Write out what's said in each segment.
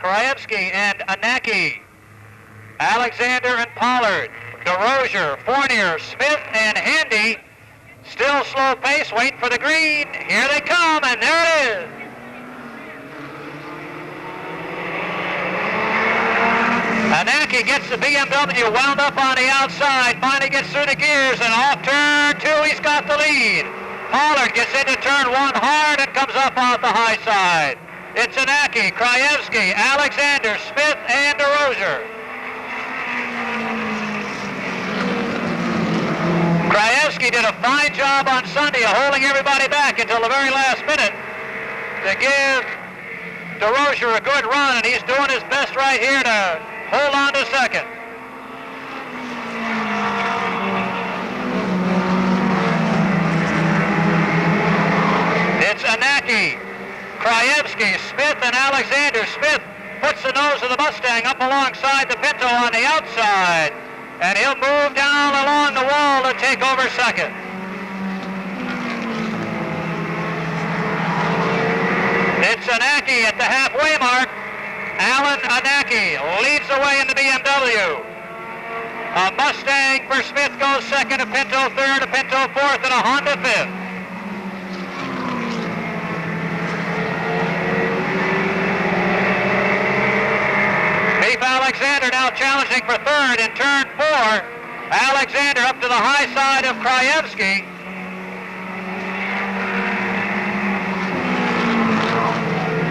Krajewski and Anaki, Alexander and Pollard, DeRozier, Fournier, Smith, and Handy. Still slow pace, waiting for the green. Here they come, and there it is. Anaki gets the BMW wound up on the outside, finally gets through the gears, and off turn 2, he's got the lead. Pollard gets into turn 1 hard and comes up off the high side. It's Anaki, Krajewski, Alexander, Smith, and DeRozier. Krajewski did a fine job on Sunday of holding everybody back until the very last minute to give DeRozier a good run, and he's doing his best right here to hold on to second. It's Anaki, Krajewski, Smith, and Alexander. Smith puts the nose of the Mustang up alongside the Pinto on the outside, and he'll move down along the wall to take over second. It's Anaki at the halfway mark. Alan Anaki leads the way in the BMW. A Mustang for Smith goes second, a Pinto third, a Pinto fourth, and a Honda fifth. Beef Alexander now challenging for third in turn 4. Alexander up to the high side of Krajewski.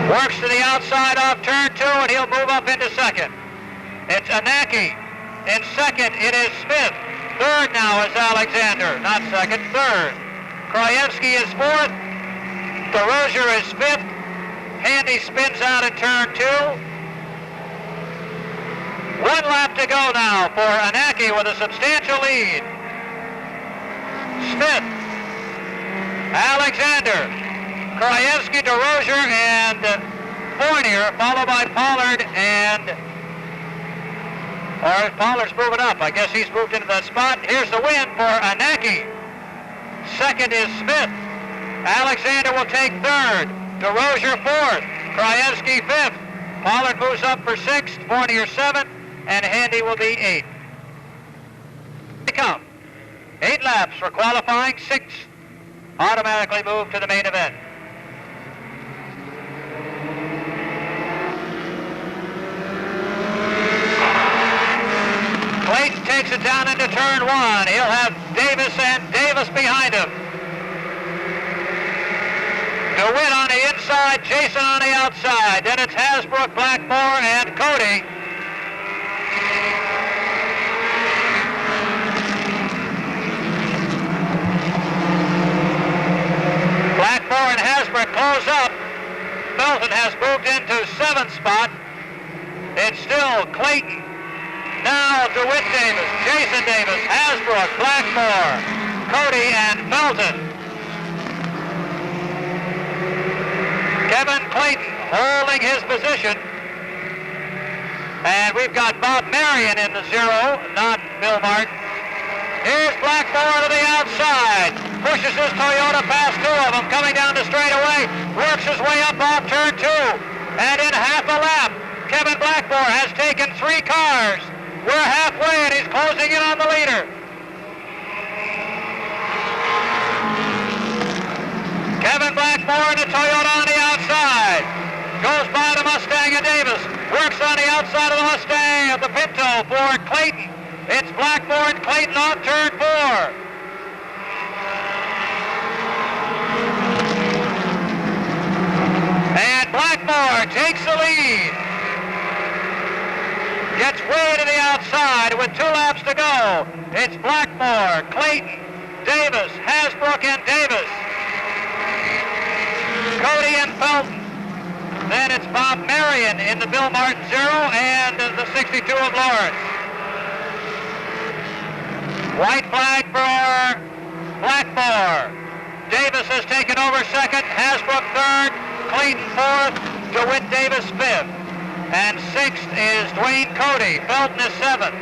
Works to the outside off turn 2, and he'll move up into second. It's Anaki. In second, it is Smith. Third now is Alexander. Not second, third. Krajewski is fourth. DeRozier is fifth. Handy spins out in turn 2. 1 lap to go now for Anaki with a substantial lead. Smith, Alexander, Krajewski, DeRozier, and Fournier, followed by Pollard and... Or Pollard's moving up. I guess he's moved into that spot. Here's the win for Anaki. Second is Smith. Alexander will take third. DeRozier fourth. Krajewski fifth. Pollard moves up for sixth. Fournier seventh. And Handy will be eighth. They come. 8 laps for qualifying. 6 automatically move to the main event. Clayton takes it down into turn 1. He'll have Davis and Davis behind him. DeWitt on the inside, Jason on the outside. Then it's Hasbrook, Blackmore, and Cody. Blackmore and Hasbrook close up. Felton has moved into 7th spot. It's still Clayton. Now DeWitt Davis, Jason Davis, Hasbrook, Blackmore, Cody, and Felton. Kevin Clayton holding his position. And we've got Bob Marion in the 0, not Bill Martin. Here's Blackmore to the outside. Pushes his Toyota past 2 of them, coming down the straightaway. Works his way up off turn 2. And in half a lap, Kevin Blackmore has taken 3 cars. We're halfway, and he's closing in on the leader. Kevin Blackmore in the Toyota on the outside. Goes by the Mustang and Davis. Works on the outside of the Mustang of the Pinto for Clayton. It's Blackmore and Clayton on turn 4. And Blackmore takes the lead. Gets way to the outside with 2 laps to go. It's Blackmore, Clayton, Davis, Hasbrook, and Davis. Cody and Felton. Then it's Bob Marion in the Bill Martin 0 and the 62 of Lawrence. White flag for Blackmore. Davis has taken over second, Hasbrook third, Clayton fourth, DeWitt Davis fifth. And 6th is Dwayne Cody. Felton is 7th.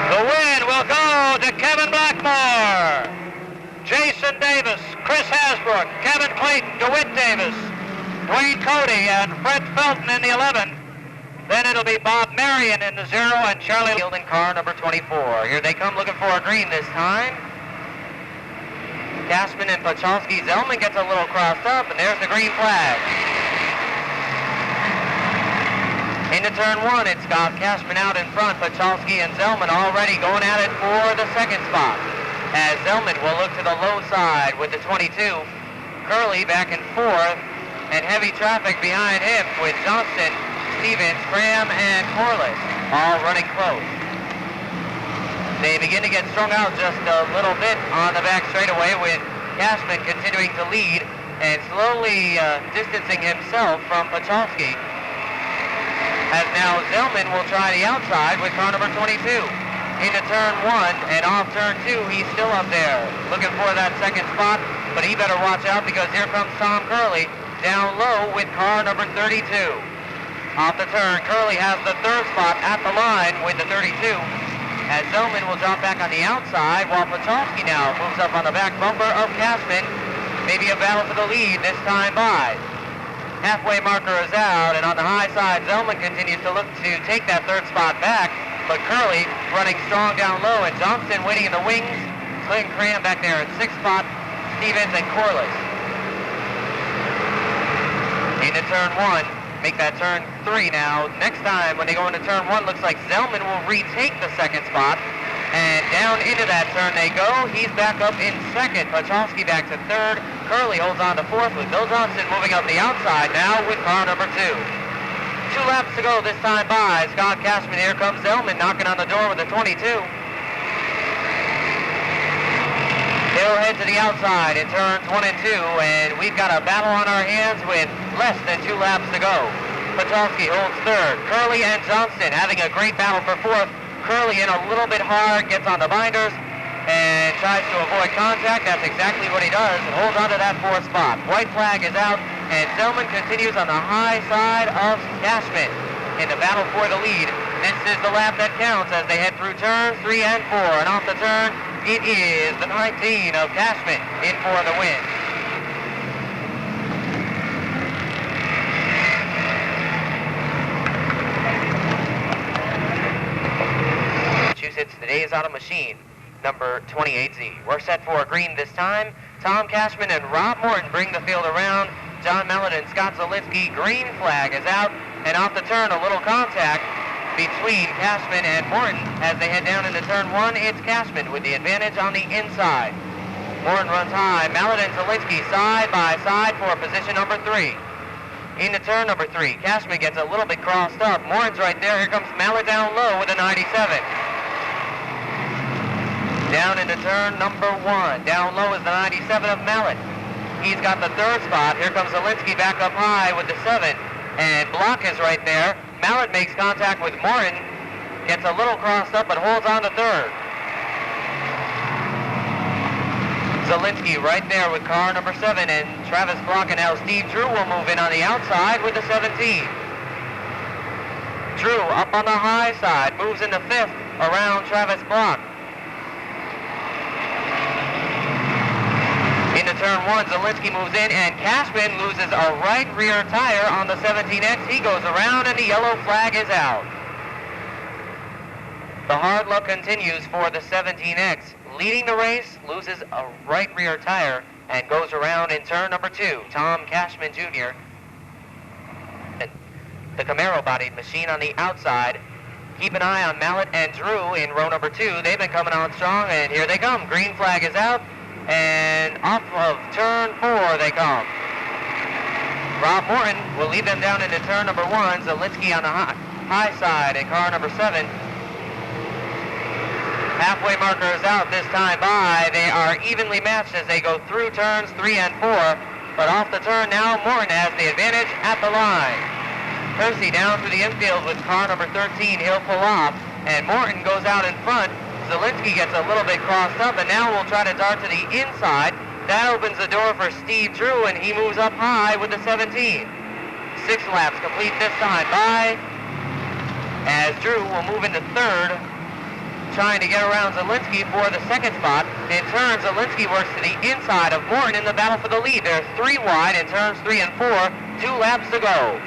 The win will go to Kevin Blackmore, Jason Davis, Chris Hasbrook, Kevin Clayton, DeWitt Davis, Dwayne Cody and Fred Felton in the 11. Then it'll be Bob Marion in the 0 and Charlie Field in car number 24. Here they come looking for a green this time. Cashman and Pachalski. Zellman gets a little crossed up, and there's the green flag. Into turn 1, it's got Cashman out in front. Pachalski and Zellman already going at it for the second spot. As Zellman will look to the low side with the 22. Curley back and forth, and heavy traffic behind him with Johnston, Stevens, Graham, and Corliss all running close. They begin to get strung out just a little bit on the back straightaway with Cashman continuing to lead and slowly distancing himself from Pachalski. As now Zellman will try the outside with car number 22. Into turn 1 and off turn 2, he's still up there looking for that second spot, but he better watch out because here comes Tom Curley down low with car number 32. Off the turn, Curley has the third spot at the line with the 32. As Zellman will drop back on the outside while Pachalski now moves up on the back bumper of Cashman. Maybe a battle for the lead this time by. Halfway marker is out, and on the high side, Zellman continues to look to take that third spot back, but Curley running strong down low, and Johnston waiting in the wings. Clint Cram back there at 6th spot, Stevens and Corliss. Into turn 1, make that turn 3 now. Next time when they go into turn 1, looks like Zellman will retake the second spot, and down into that turn they go. He's back up in second, Pachalski back to third. Curley holds on to fourth with Bill Johnston moving up the outside now with car number 2. 2 laps to go this time by. Scott Cashman, here comes Zellman knocking on the door with the 22. He'll head to the outside in turns 1 and 2, and we've got a battle on our hands with less than 2 laps to go. Pachalski holds third. Curley and Johnston having a great battle for fourth. Curley in a little bit hard, gets on the binders, and tries to avoid contact. That's exactly what he does, and holds on to that fourth spot. White flag is out, and Zellman continues on the high side of Cashman in the battle for the lead. This is the lap that counts as they head through turns 3 and 4, and off the turn, it is the 19 of Cashman in for the win. Massachusetts, today's auto machine, number 28Z. We're set for a green this time. Tom Cashman and Rob Morton bring the field around. John Mellon and Scott Zielinski, green flag is out, and off the turn, a little contact between Cashman and Morton. As they head down into turn 1, it's Cashman with the advantage on the inside. Morton runs high. Mellon and Zielinski side by side for position number 3. Into turn number 3, Cashman gets a little bit crossed up. Morton's right there. Here comes Mellon down low with a 97. Down into turn number 1. Down low is the 97 of Mellon. He's got the third spot. Here comes Zielinski back up high with the 7. And Block is right there. Mallet makes contact with Morton. Gets a little crossed up but holds on to third. Zielinski right there with car number 7. And Travis Block and now Steve Drew will move in on the outside with the 17. Drew up on the high side. Moves into 5th around Travis Block. Into turn 1, Zielinski moves in, and Cashman loses a right rear tire on the 17X. He goes around, and the yellow flag is out. The hard luck continues for the 17X. Leading the race, loses a right rear tire, and goes around in turn number 2. Tom Cashman Jr. The Camaro-bodied machine on the outside. Keep an eye on Mallet and Drew in row number 2. They've been coming on strong, and here they come. Green flag is out. And off of turn 4 they come. Rob Morton will lead them down into turn number 1. Zielinski on the high side in car number 7. Halfway marker is out this time by. They are evenly matched as they go through turns 3 and 4. But off the turn now, Morton has the advantage at the line. Percy down through the infield with car number 13. He'll pull off, and Morton goes out in front. Zielinski gets a little bit crossed up, and now we'll try to dart to the inside. That opens the door for Steve Drew, and he moves up high with the 17. 6 laps complete this time by, as Drew will move into third. trying to get around Zielinski for the second spot. In turn, Zielinski works to the inside of Morton in the battle for the lead. They're 3 wide in turns 3 and 4. 2 laps to go.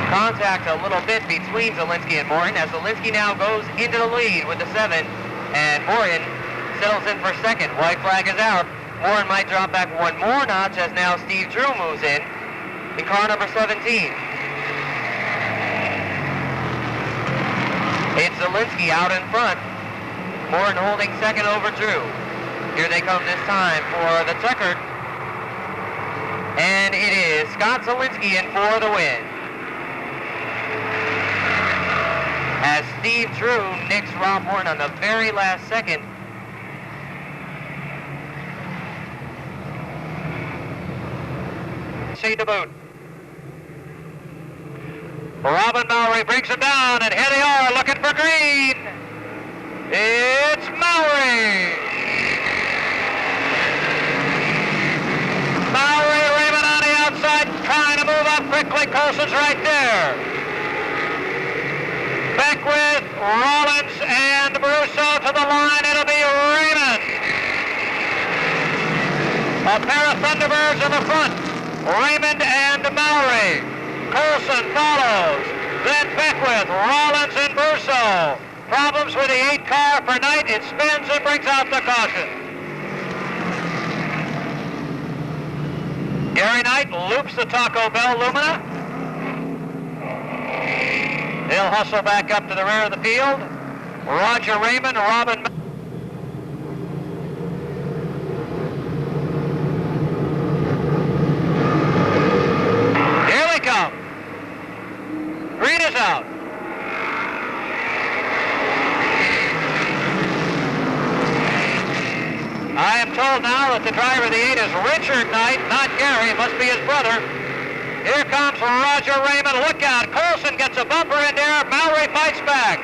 Contact a little bit between Zielinski and Morton as Zielinski now goes into the lead with the 7, and Morton settles in for second. White flag is out. Morton might drop back one more notch as now Steve Drew moves in car number 17. It's Zielinski out in front. Morton holding second over Drew. Here they come this time for the checkered. And it is Scott Zielinski in for the win. As Steve Drew nicks Rob Morton on the very last second. See the boot. Robin Mowry brings him down, and here they are looking for green. It's Mowry. Mowry, Raymond on the outside, trying to move up quickly. Colson's right there. Beckwith, Rollins, and Brousseau to the line. It'll be Raymond. A pair of Thunderbirds in the front. Raymond and Mowry. Colson follows. Then Beckwith, Rollins, and Brousseau. Problems with the 8 car for Knight. It spins and brings out the caution. Gary Knight loops the Taco Bell Lumina. He'll hustle back up to the rear of the field. Roger Raymond, Robin. Here they come. Green is out. I am told now that the driver of the 8 is Richard Knight, not Gary. It must be his brother. Here comes Roger Raymond. Look out. Colson gets a bumper in there. Mowry fights back.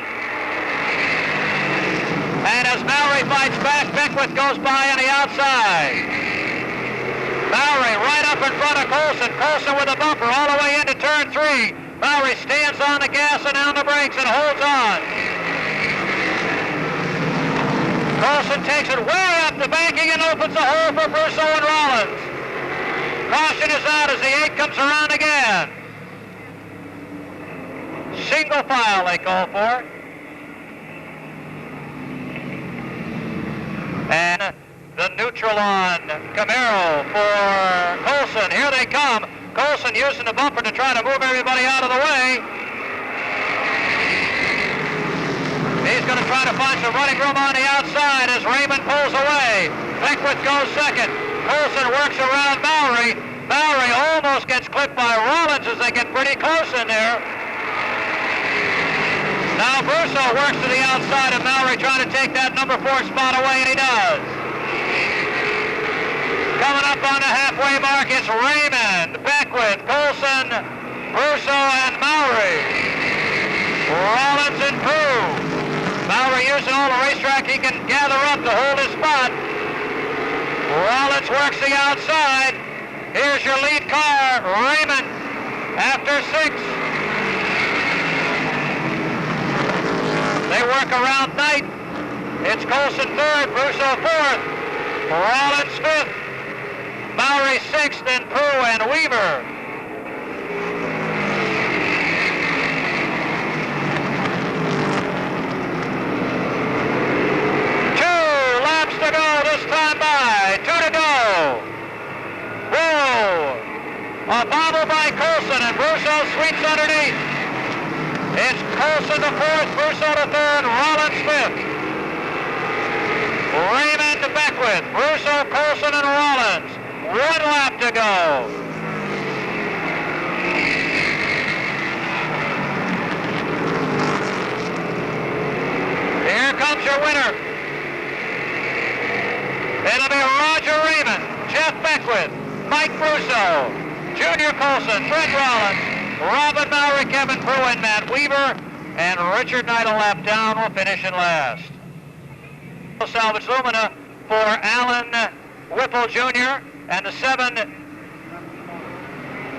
And as Mowry fights back, Beckwith goes by on the outside. Mowry right up in front of Colson. Colson with a bumper all the way into turn 3. Mowry stands on the gas and on the brakes and holds on. Colson takes it way up the banking and opens the hole for Brousseau and Rollins. Caution is out as the 8 comes around again. Single file they call for. And the neutral on Camaro for Colson. Here they come. Colson using the bumper to try to move everybody out of the way. He's going to try to find some running room on the outside as Raymond pulls away. Beckwith goes second. Colson works around Mowry. Mowry almost gets clipped by Rollins as they get pretty close in there. Now Brousseau works to the outside of Mowry trying to take that number 4 spot away, and he does. Coming up on the halfway mark, it's Raymond, Beckwith, Colson, Brousseau, and Mowry. Rollins and Prue. Mowry using all the racetrack he can gather up to hold his spot. Rollins works the outside. Here's your lead car, Raymond, after 6. They work around Knight. It's Colson 3rd, Brousseau 4th, Rollins 5th, Mowry 6th, and Prue and Weaver. To go this time by. 2 to go. Whoa. A bobble by Colson and Brousseau sweeps underneath. It's Colson the 4th, Brousseau the 3rd, Rollins 5th. Raymond to Beckwith, Brousseau, Colson, and Rollins. 1 lap to go. Here comes your winner. It'll be Roger Raymond, Jeff Beckwith, Mike Brousseau, Junior Colson, Fred Rollins, Robin Mowry, Kevin Prue, and Matt Weaver, and Richard Knight a lap down will finish in last. Salvage Lumina for Alan Whipple Jr. and the 7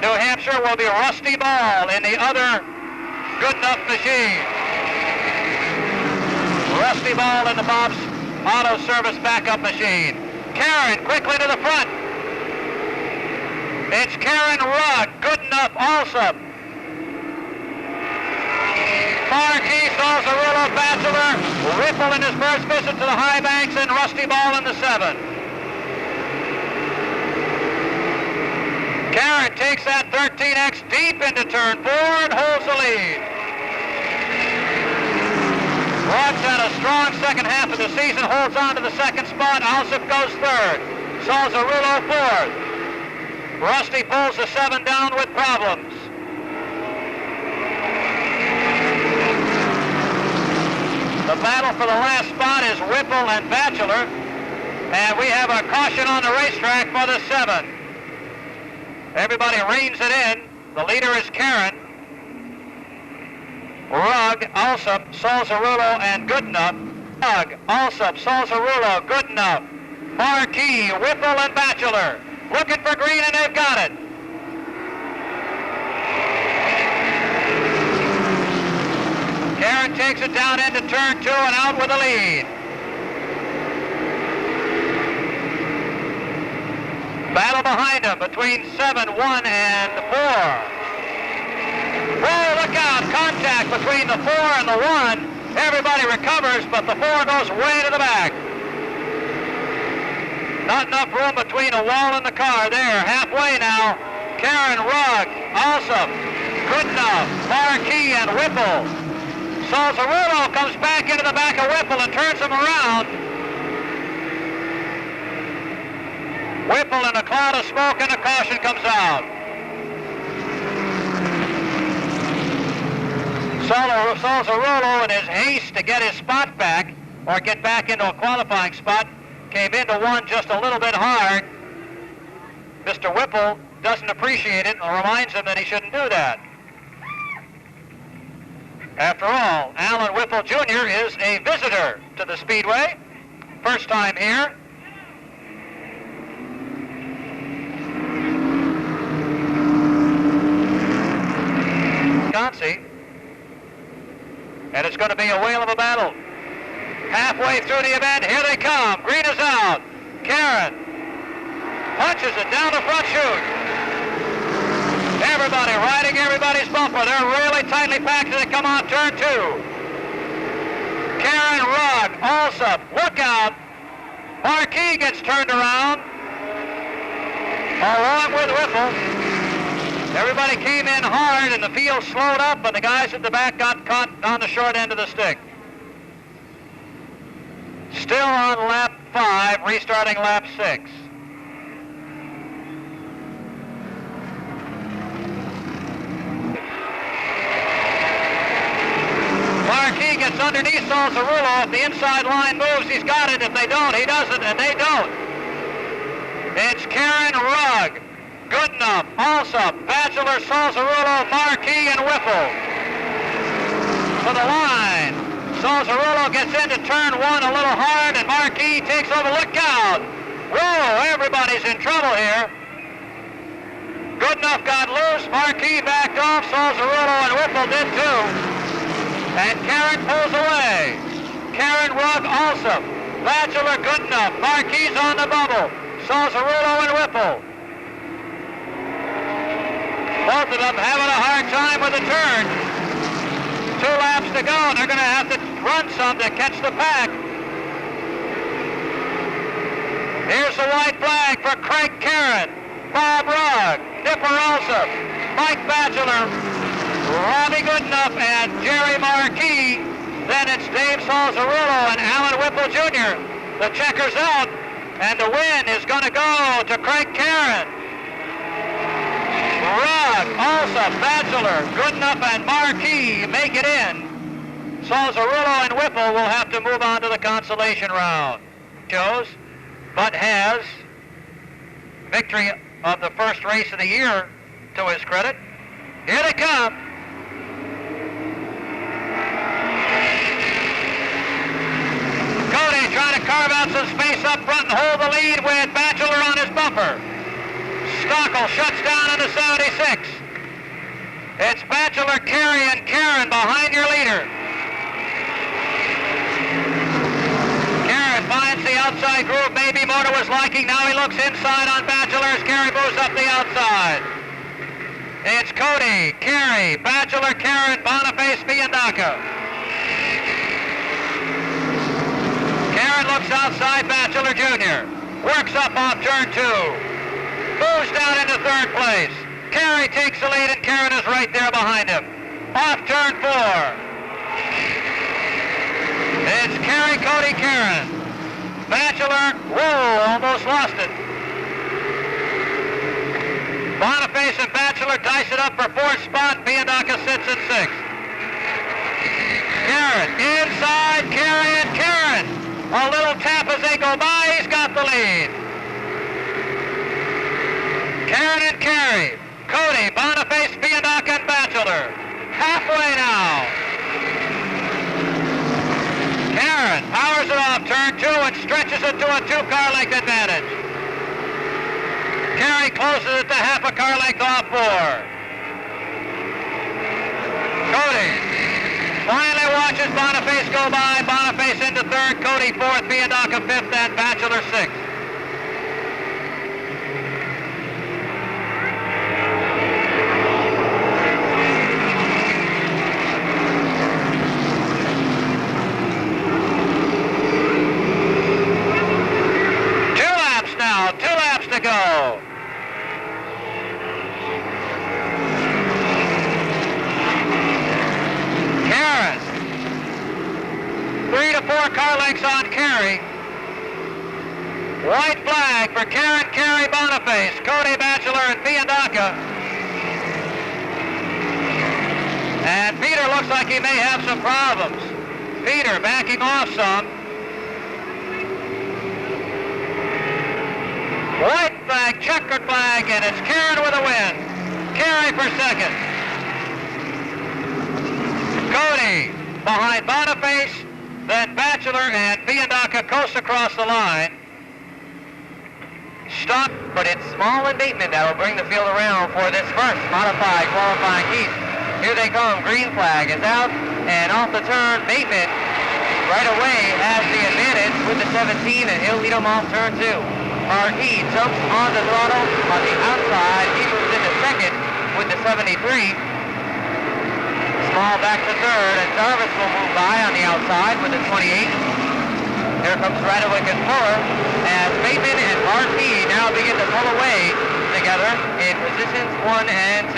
New Hampshire will be Rusty Ball in the other Good Enough machine. Rusty Ball in the Bob's Auto Service backup machine. Karen quickly to the front. It's Karen Rugg. Good Enough also. Marquis, Salzarulo, Bachelor, Whipple in his first visit to the high banks, and Rusty Ball in the 7. Karen takes that 13X deep into turn 4 and holds the lead. Rugg's had a strong second half of the season, holds on to the second spot. Alsop goes third. Salzarulo fourth. Rusty pulls the 7 down with problems. The battle for the last spot is Whipple and Bachelor, and we have a caution on the racetrack for the 7. Everybody reins it in. The leader is Karen, Rugg, Alsop, Salzarulo, and Good Enough. Rugg, Alsop, Salzarulo, Good Enough, Marquis, Whipple, and Bachelor. Looking for green, and they've got it. Karen takes it down into turn 2 and out with the lead. Battle behind him between 7, 1, and 4. Whoa, look out! Contact between the 4 and the 1. Everybody recovers, but the 4 goes way to the back. Not enough room between a wall and the car there. Halfway now. Karen Rugg, Alsop, Good Enough, Marquis, and Whipple. Salzarulo comes back into the back of Whipple and turns him around. Whipple in a cloud of smoke, and a caution comes out. Salzarulo, in his haste to get his spot back, or get back into a qualifying spot, came into one just a little bit hard. Mr. Whipple doesn't appreciate it and reminds him that he shouldn't do that. After all, Alan Whipple Jr. is a visitor to the Speedway. First time here. And it's going to be a whale of a battle. Halfway through the event, here they come. Green is out. Karen punches it down the front chute. Everybody riding everybody's bumper. They're really tightly packed as they come off turn 2. Karen Rugg, Alsop, look out. Marquis gets turned around, along with Whipple. Everybody came in hard, and the field slowed up, and the guys at the back got caught on the short end of the stick. Still on lap 5, restarting lap 6. Marquis gets underneath Salzarulo. If the inside line moves, he's got it. If they don't, he doesn't, and they don't. It's Karen Rugg, Good Enough, Alsop, Bachelor, Salzarulo, Marquis, and Whipple. To the line. Salzarulo gets into turn 1 a little hard, and Marquis takes over. Look out! Whoa, everybody's in trouble here. Good Enough got loose. Marquis backed off. Salzarulo and Whipple did too. And Karen pulls away. Karen Rugg, Alsop, Bachelor, Good Enough. Marquis on the bubble. Salzarulo and Whipple. Both of them having a hard time with the turn. 2 laps to go, and they're going to have to run some to catch the pack. Here's the white flag for Craig Karen, Bob Rugg, Dipper Alsop, Mike Bachelor, Robbie Good Enough, and Jerry Marquis. Then it's Dave Salzarulo and Alan Whipple Jr. The checker's out, and the win is going to go to Craig Karen. Rugg, Alsop, Bachelor, Good Enough, and Marquis make it in. Salzarulo and Whipple will have to move on to the consolation round. Shows, but has victory of the first race of the year to his credit. Here they come. Cody trying to carve out some space up front and hold the lead with Bachelor on his bumper. Stockel shuts down into 76. It's Bachelor, Carey, and Karen behind your leader. Karen finds the outside groove maybe Motor was liking. Now he looks inside on Bachelor as Carey moves up the outside. It's Cody, Carey, Bachelor, Karen, Boniface, Biandaca. Karen looks outside Bachelor Jr. Works up off turn 2. Moves down into third place. Carey takes the lead and Karen is right there behind him. Off turn 4. It's Carey, Cody, Karen. Bachelor, whoa, almost lost it. Boniface and Bachelor dice it up for 4th spot. Biandaca sits in 6th. Karen, inside, Carey and Karen. A little tap as they go by. He's got the lead. Karen and Carey. Cody, Boniface, Biandaca, and Bachelor. Halfway now. Karen powers it off turn 2 and stretches it to a 2-car length advantage. Carey closes it to half a car length off 4. Cody finally watches Boniface go by. Boniface into 3rd, Cody 4th, Biandaca 5th, and Bachelor 6th. To go. Karen. 3 to 4 car lengths on Carey. White flag for Karen, Carey, Boniface, Cody, Bachelor, and Biandaca. And Peter looks like he may have some problems. Peter backing off some. White flag, checkered flag, and it's Karen with a win. Carey for 2nd. Cody behind Boniface, then Bachelor and Biandaca coast across the line. Stop, but it's Small and Bateman that will bring the field around for this first modified qualifying heat. Here they come, green flag is out, and off the turn, Bateman right away has the advantage with the 17, and he'll lead them off turn 2. Marquis jumps on the throttle on the outside. He moves into 2nd with the 73. Small back to 3rd, and Jarvis will move by on the outside with the 28. Here comes Radowick and Fuller as Bateman and Marquis now begin to pull away together in positions 1 and 2.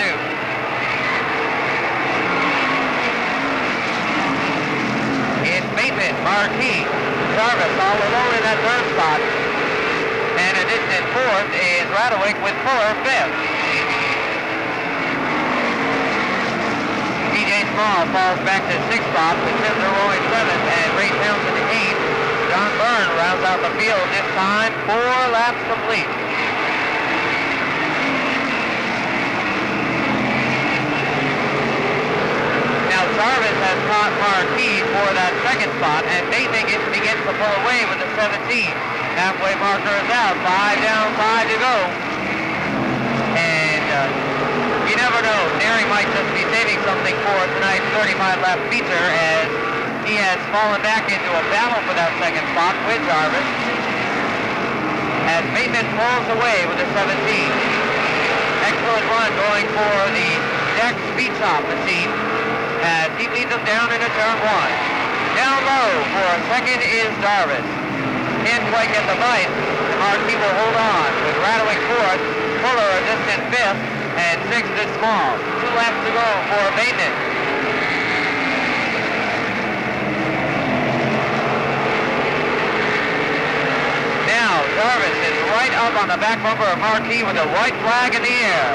It's Bateman, Marquis, Jarvis all alone in that 3rd spot. And a distant 4th is Radowick with Fuller 5th. TJ Small falls back to 6th spot with Spencer Roy 7th and Ray Townsend 8th. John Byrne rounds out the field this time, 4 laps complete. Now Jarvis has caught Marquis for that 2nd spot, and Bateman begins to pull away with the 17. Halfway marker is out, 5 down, 5 to go. And you never know, Neary might just be saving something for tonight's 35-lap feature as he has fallen back into a battle for that 2nd spot with Jarvis. As Bateman pulls away with the 17. Excellent run going for the Jack Speed Shop machine as he leads them down into turn 1. Down low for 2nd is Jarvis. Can't quite get the bite. Marquis will hold on with Radowick 4th, Fuller a distant 5th, and 6th is Small. 2 laps to go for Bateman. Now Jarvis is right up on the back bumper of Marquis with a white flag in the air.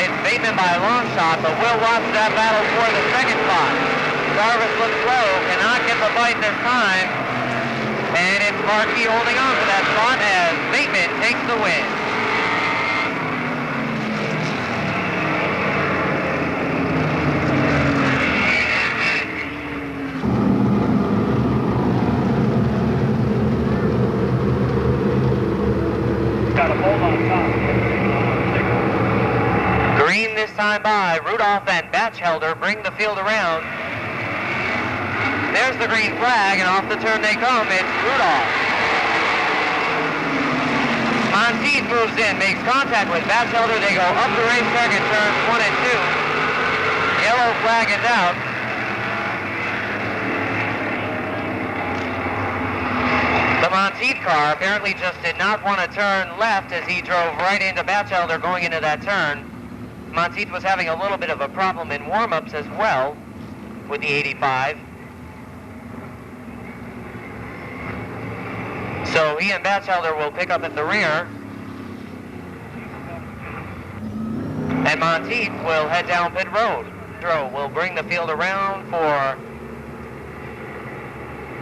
It's Bateman by a long shot, but will watch that battle for the 2nd spot. Jarvis looks low, cannot get the bite this time. And it's Marquis holding on to that spot as Bateman takes the win. Got a hold on top. 5, Rudolph and Batchelder bring the field around. There's the green flag, and off the turn they come. It's Rudolph. Monteith moves in, makes contact with Batchelder. They go up the racetrack in turns 1 and 2. Yellow flag is out. The Monteith car apparently just did not want to turn left as he drove right into Batchelder going into that turn. Monteith was having a little bit of a problem in warm-ups as well with the 85. So he and Batchelder will pick up at the rear. And Monteith will head down pit road. Bodreau will bring the field around for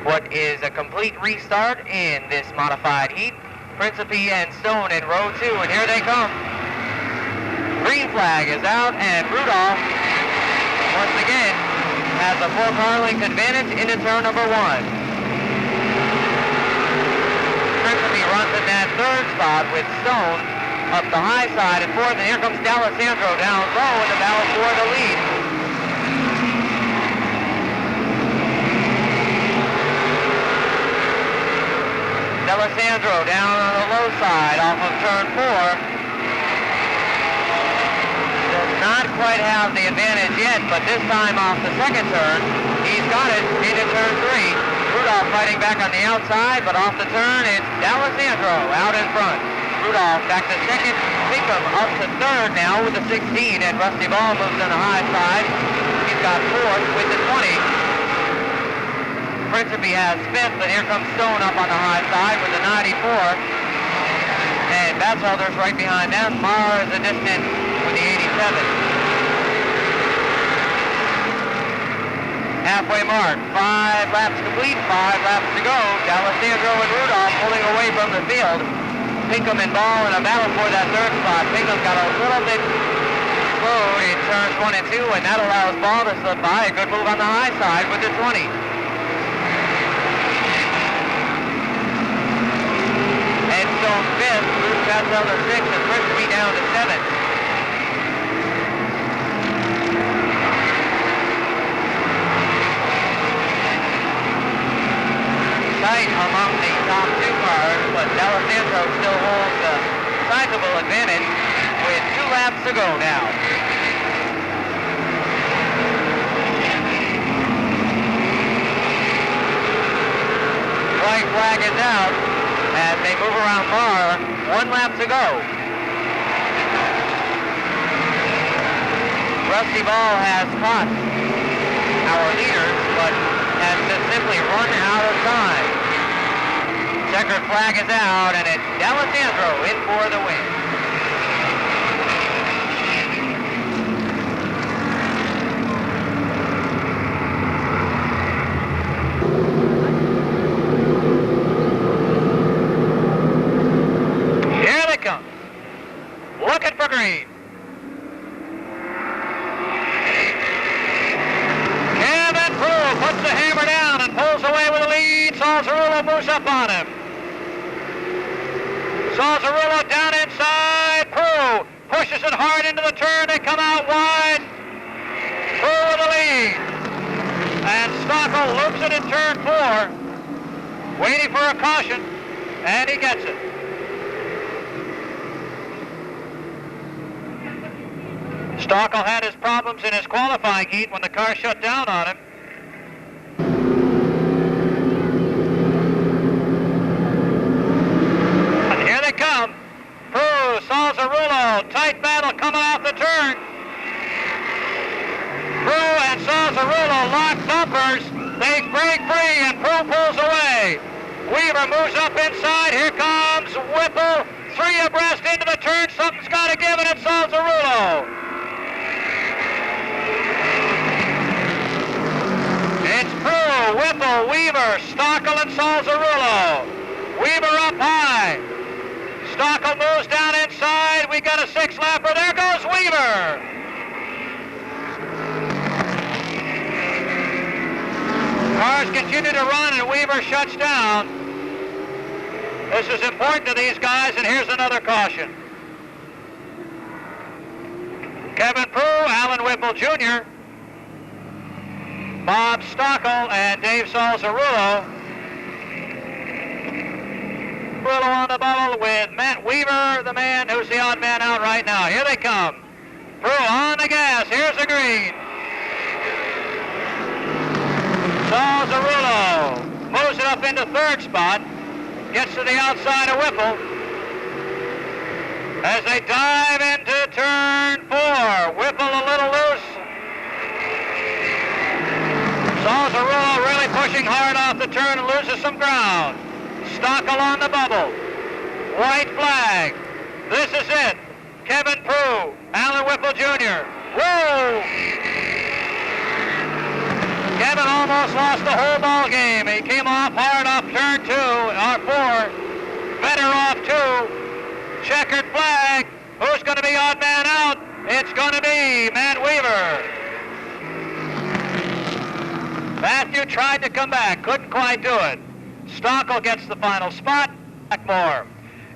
what is a complete restart in this modified heat. Principe and Stone in row 2, and here they come. Green flag is out, and Rudolph, once again, has a 4-car length advantage into turn number 1. Principe runs in that 3rd spot with Stone up the high side at 4th, and here comes D'Alessandro down low in the battle for the lead. D'Alessandro down on the low side off of turn 4. Does not quite have the advantage yet, but this time off the 2nd turn, he's got it into turn 3. Rudolph fighting back on the outside, but off the turn, it's D'Alessandro out in front. Rudolph back to 2nd, Pinkham up to 3rd now with the 16, and Rusty Ball moves on the high side. He's got 4th with the 20. Principe has 5th, and here comes Stone up on the high side with the 94. And Batchelder's right behind them. Marr is a distant with the 87. Halfway mark, 5 laps complete, 5 laps to go. D'Alessandro and Rudolph pulling away from the field. Pinkham and Ball in a battle for that 3rd spot. Pinkham got a little bit slowed in turns 1 and 2, and that allows Ball to slip by. A good move on the high side with the 20. And Stone 5th, Bruce Batchelder 6th, and Principe down to 7th. Tight among the top 2 cars, but D'Alessandro still holds a sizable advantage with 2 laps to go now. White flag is out as they move around Marr. 1 lap to go. Rusty Ball has caught our leaders, but has just simply run out of time. Checkered flag is out, and it's D'Alessandro in for the win. Here they come. Looking for green. Puts the hammer down and pulls away with the lead. Salzarullo moves up on him. Salzarullo down inside. Prue pushes it hard into the turn. They come out wide. Prue with the lead. And Stockel loops it in turn 4. Waiting for a caution. And he gets it. Stockel had his problems in his qualifying heat when the car shut down on him. Come. Prue, Salzarullo, tight battle coming off the turn. Prue and Salzarullo lock bumpers. They break free and Prue pulls away. Weaver moves up inside. Here comes Whipple. 3 abreast into the turn. Something's got to give it at Salzarullo. It's Prue, Whipple, Weaver, Stockel, and Salzarullo. Weaver up high. Stockel moves down inside. We got a 6-lapper. There goes Weaver. Cars continue to run and Weaver shuts down. This is important to these guys, and here's another caution. Kevin Prue, Alan Whipple Jr., Bob Stockel, and Dave Salzarullo. Rullo on the bubble with Matt Weaver, the man who's the odd man out right now. Here they come. Prue on the gas. Here's the green. Salzarullo moves it up into third spot. Gets to the outside of Whipple. As they dive into turn 4. Whipple a little loose. Salzarullo really pushing hard off the turn and loses some ground. Stockel on the bubble. White flag. This is it. Kevin Prue, Alan Whipple Jr. Whoa! Kevin almost lost the whole ball game. He came off hard off turn 2, or 4. Better off 2. Checkered flag. Who's going to be odd man out? It's going to be Matt Weaver. Matthew tried to come back, couldn't quite do it. Stockel gets the final spot. Blackmore.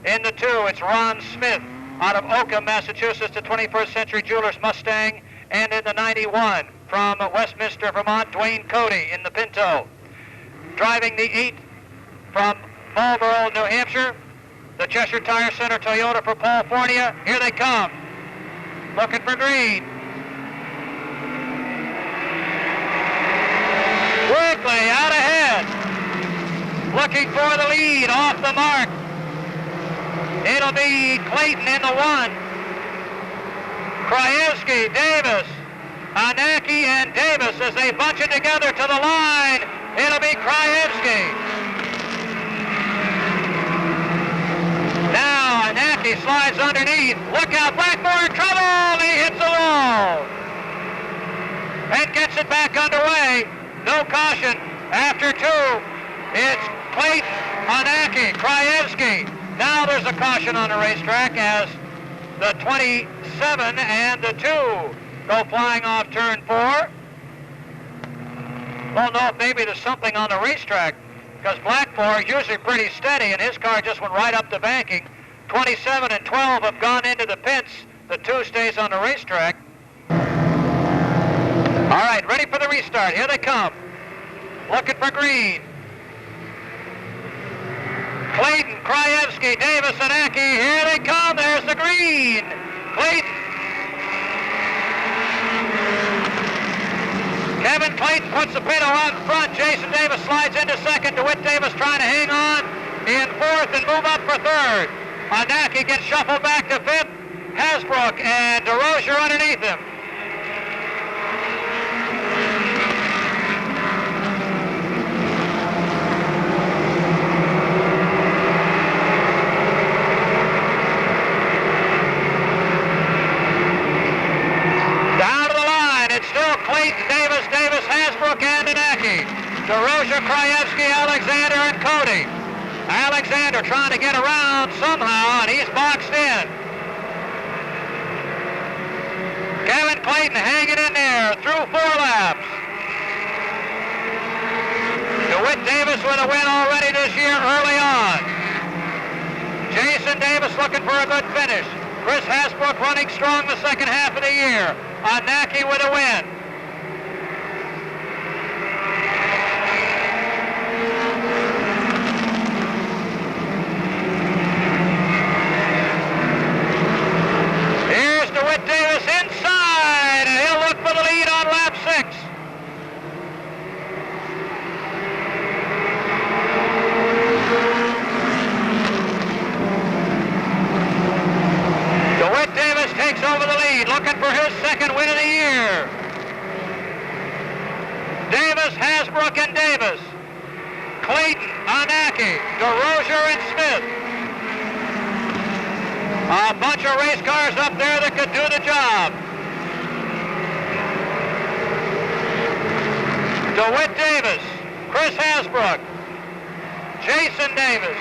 In the 2, it's Ron Smith out of Oakham, Massachusetts, the 21st Century Jewelers Mustang. And in the 91, from Westminster, Vermont, Dwayne Cody in the Pinto. Driving the 8 from Marlboro, New Hampshire, the Cheshire Tire Center Toyota for Paul Fornia. Here they come. Looking for green. Quickly out ahead. Looking for the lead off the mark. It'll be Clayton in the 1. Krajewski, Davis, Anaki, and Davis as they bunch it together to the line. It'll be Krajewski. Now Anaki slides underneath. Look out, Blackmore in trouble. He hits the wall and gets it back underway. No caution. After 2, it's Clayton, Anaki, Krajewski. Now there's a caution on the racetrack as the 27 and the 2 go flying off turn 4. Don't know if maybe there's something on the racetrack because Blackmore is usually pretty steady and his car just went right up the banking. 27 and 12 have gone into the pits. The 2 stays on the racetrack. All right, ready for the restart. Here they come. Looking for green. Clayton, Krajewski, Davis, and Aki. Here they come. There's the green. Clayton. Kevin Clayton puts the Pinto out in front. Jason Davis slides into second. DeWitt Davis trying to hang on in 4th and move up for 3rd. Anaki gets shuffled back to 5th. Hasbrook and DeRozier underneath him. Clayton, Davis, Hasbrook, and Anaki. DeRozier, Krajewski, Alexander, and Cody. Alexander trying to get around somehow, and he's boxed in. Kevin Clayton hanging in there through 4 laps. DeWitt Davis with a win already this year early on. Jason Davis looking for a good finish. Chris Hasbrook running strong the second half of the year. Anaki with a win. Here's DeWitt Davis inside, and he'll look for the lead on lap 6. DeWitt Davis takes over the lead, looking for his second win of the year. Davis, Hasbrook, and Davis. Clayton, Anaki, DeRozier, and Smith. A bunch of race cars up there that could do the job. DeWitt Davis, Chris Hasbrook, Jason Davis,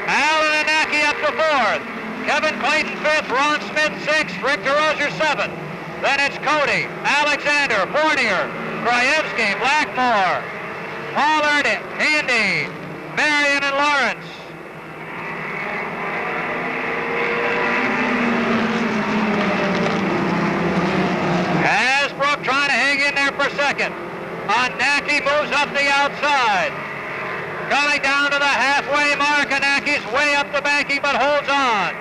Alan Anaki up to 4th. Kevin Clayton 5th, Ron Smith 6th, Rick DeRozier 7th. Then it's Cody, Alexander, Fournier, Krajewski, Blackmore, Pollard, Handy, Marion, and Lawrence. outside. Coming down to the halfway mark, Anacki's way up the banking but holds on.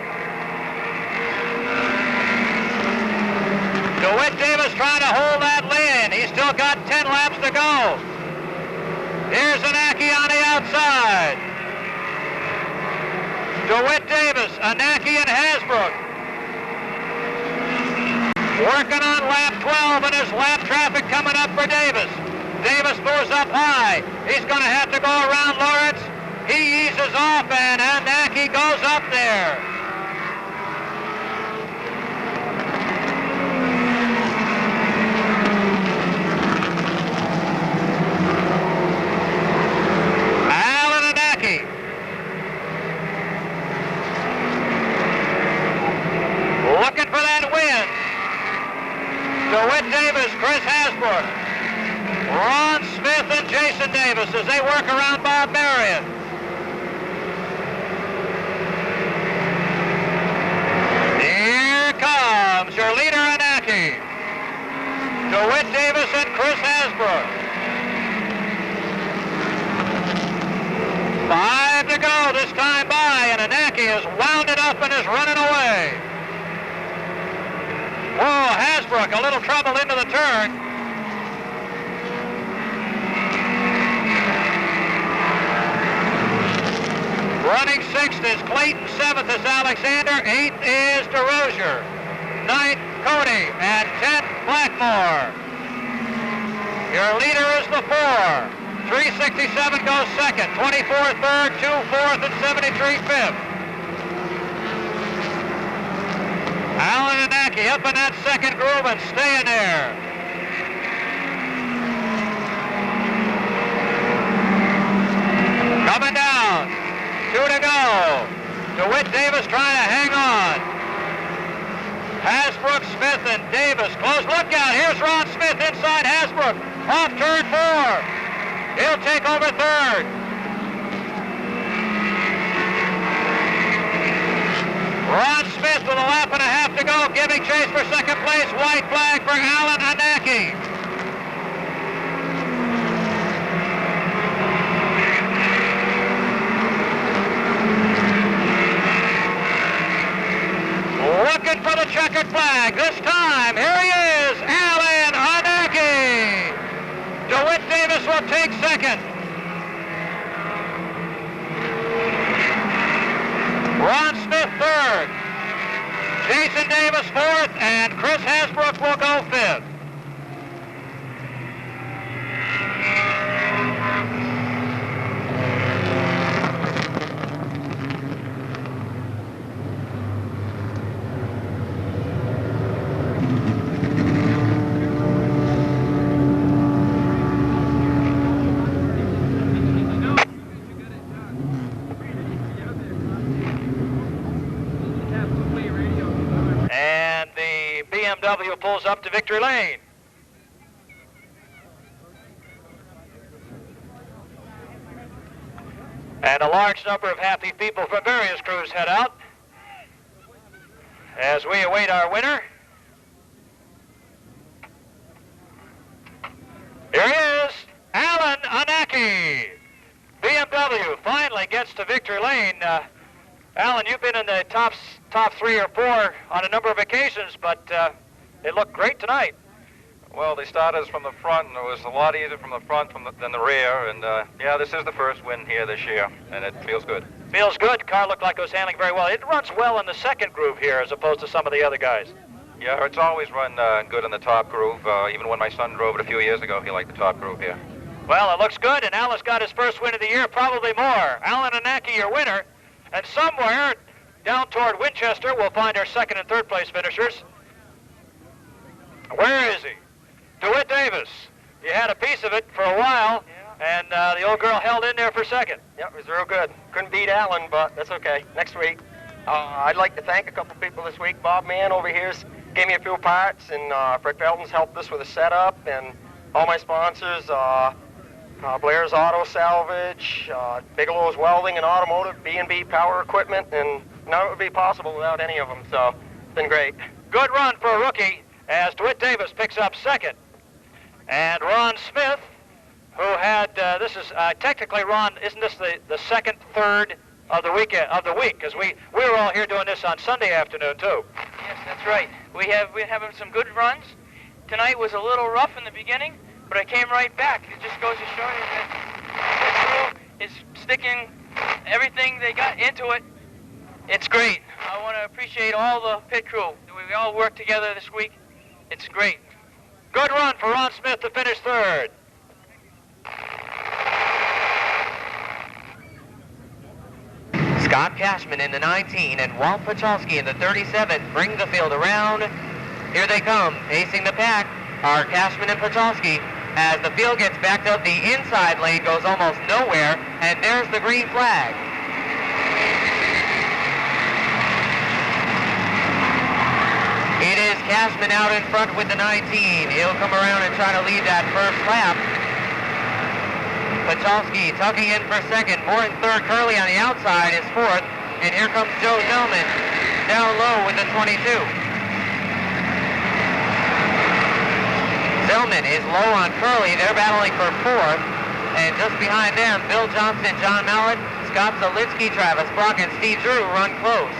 DeWitt Davis trying to hold that lead. He's still got 10 laps to go. Here's Anacki on the outside. DeWitt Davis, Anacki, and Hasbrook. Working on lap 12, and there's lap traffic coming up for Davis. Davis moves up high. He's going to have to go around Lawrence. He eases off, and Anacki goes up there. Alan Anacki. Looking for that win. DeWitt Davis, Chris Hasbrook. Ron Smith and Jason Davis as they work around Bob Marion. Here comes your leader, Anacki. DeWitt Davis and Chris Hasbrook. 5 to go this time by, and Anacki has wound it up and is running away. Whoa, Hasbrook, a little trouble into the turn. Running 6th is Clayton, 7th is Alexander, 8th is DeRozier, 9th Cody, and 10th Blackmore. Your leader is the 4. 367 goes 2nd, 24 3rd, 2 4th, and 73 5th. Alan Anacki up in that second groove and staying there. Coming down. 2 to go. DeWitt Davis trying to hang on. Hasbrook, Smith, and Davis close. Look out. Here's Ron Smith inside Hasbrook. Off turn 4. He'll take over 3rd. Ron Smith with a lap and a half to go, giving chase for second place. White flag for Alan Anacki. Looking for the checkered flag. This time, here he is, Alan Anacki. DeWitt Davis will take 2nd. Ron Smith 3rd. Jason Davis 4th, and Chris Hasbrook will go 5th. BMW pulls up to victory lane. And a large number of happy people from various crews head out as we await our winner. Here he is, Alan Anacki. BMW finally gets to victory lane. Alan, you've been in the top 3 or 4 on a number of occasions, but it looked great tonight. Well, they started us from the front, and it was a lot easier from the front than the rear. And yeah, this is the first win here this year, and it feels good. Feels good. Car looked like it was handling very well. It runs well in the second groove here as opposed to some of the other guys. Yeah, it's always run good in the top groove. Even when my son drove it a few years ago, he liked the top groove here. Well, it looks good, and Alan's got his first win of the year, probably more. Alan Anacki, your winner. And somewhere down toward Winchester, we'll find our second and third place finishers. Where is he? DeWitt Davis. You had a piece of it for a while, and the old girl held in there for second. Yeah, it was real good. Couldn't beat Alan, but that's okay. Next week. I'd like to thank a couple people this week. Bob Mann over here's gave me a few parts, and Fred Felton's helped us with a setup, and all my sponsors, Blair's Auto Salvage, Bigelow's Welding and Automotive, B&B Power Equipment, and none of it would be possible without any of them, so it's been great. Good run for a rookie as DeWitt Davis picks up second. And Ron Smith who had, this is technically, Ron, isn't this the second third of the week? Because we were all here doing this on Sunday afternoon, too. Yes, that's right. We're having some good runs. Tonight was a little rough in the beginning, but I came right back. It just goes to show you that the crew is sticking everything they got into it. It's great. I want to appreciate all the pit crew. We all worked together this week. It's great. Good run for Ron Smith to finish third. Scott Cashman in the 19 and Walt Pachalski in the 37 bring the field around. Here they come, pacing the pack are Cashman and Pachalski. As the field gets backed up, the inside lane goes almost nowhere, and there's the green flag. It is Cashman out in front with the 19. He'll come around and try to lead that first lap. Pachalski tucking in for second. Moore in third. Curley on the outside is fourth. And here comes Joe Zellman down low with the 22. Zellman is low on Curley. They're battling for fourth. And just behind them, Bill Johnston, John Mallett, Scott Zielinski, Travis Brock, and Steve Drew run close.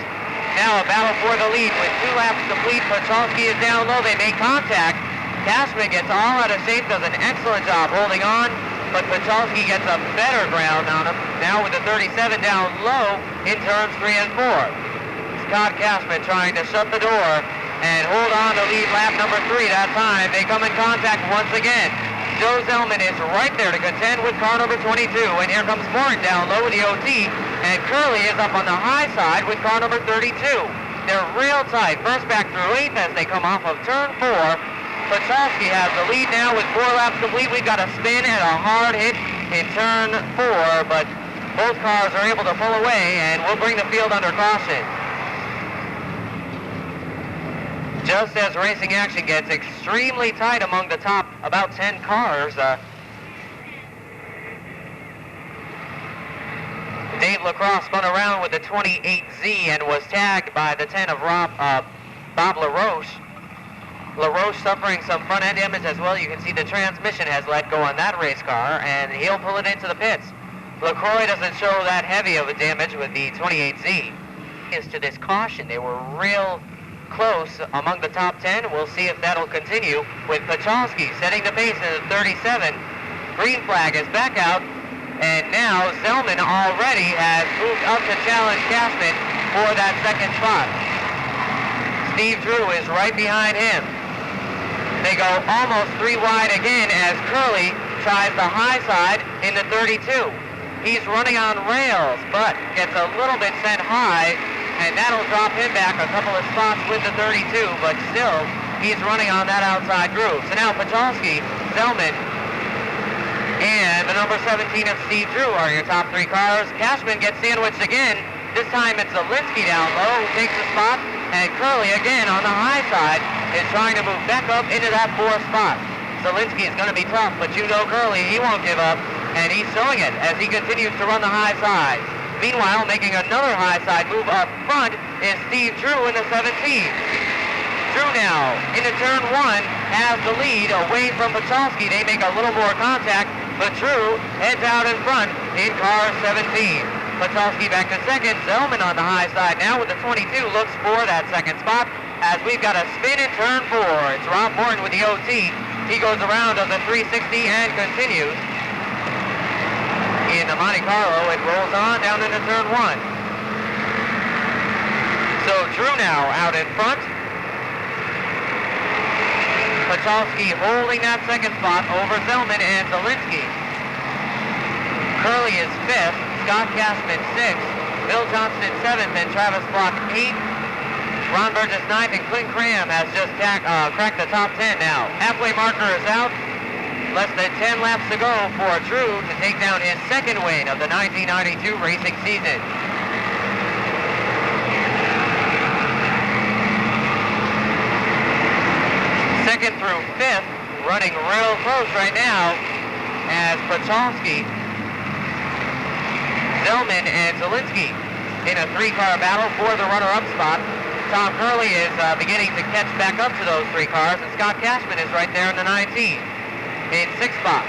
Now a battle for the lead with 2 laps complete. Pachalski is down low. They make contact. Cashman gets all out of shape, does an excellent job holding on. But Pachalski gets a better ground on him. Now with the 37 down low in turns 3 and 4. Scott Cashman trying to shut the door and hold on to lead lap number 3 that time. They come in contact once again. Joe Zellman is right there to contend with car number 22. And here comes Morton down low with the OT. And Curley is up on the high side with car number 32. They're real tight. First back through 8th as they come off of turn 4. Pachalski has the lead now with 4 laps complete. We've got a spin and a hard hit in turn 4, but both cars are able to pull away, and we'll bring the field under caution. Just as racing action gets extremely tight among the top about 10 cars, Dave Lacrosse spun around with the 28Z and was tagged by the 10 of Bob LaRoche. LaRoche suffering some front end damage as well. You can see the transmission has let go on that race car, and he'll pull it into the pits. LaCroix doesn't show that heavy of a damage with the 28Z. As to this caution, they were real close among the top 10. We'll see if that'll continue with Pachalski setting the pace in the 37. Green flag is back out, and now Zellman already has moved up to challenge Cashman for that second spot. Steve Drew is right behind him. They go almost 3 wide again as Curley tries the high side in the 32. He's running on rails, but gets a little bit sent high, and that'll drop him back a couple of spots with the 32, but still, he's running on that outside groove. So now Pachalski, Zellman, and the number 17 of Steve Drew are your top 3 cars. Cashman gets sandwiched again. This time it's Zielinski down low who takes the spot, and Curley again on the high side is trying to move back up into that 4th spot. Zielinski is going to be tough, but you know Curley, he won't give up, and he's showing it as he continues to run the high side. Meanwhile, making another high side move up front is Steve Drew in the 17. Drew now into turn 1 has the lead away from Pachalski. They make a little more contact, but Drew heads out in front in car 17. Pachalski back to second. Zellman on the high side now with the 22 looks for that second spot as we've got a spin in turn 4. It's Rob Morton with the OT. He goes around on the 360 and continues. In the Monte Carlo, it rolls on down into turn 1. So Drew now out in front. Pachalski holding that second spot over Zellman and Zielinski. Curley is 5th. Scott Cashman 6th, Bill Johnston 7th, and Travis Block 8th. Ron Burgess 9th, and Clint Cram has just cracked the top 10 now. Halfway marker is out. Less than 10 laps to go for Drew to take down his second win of the 1992 racing season. Second through 5th, running real close right now as Pachalski, Zellman, and Zielinski in a 3-car battle for the runner-up spot. Tom Curley is beginning to catch back up to those 3 cars, and Scott Cashman is right there in the 19 in 6th spot.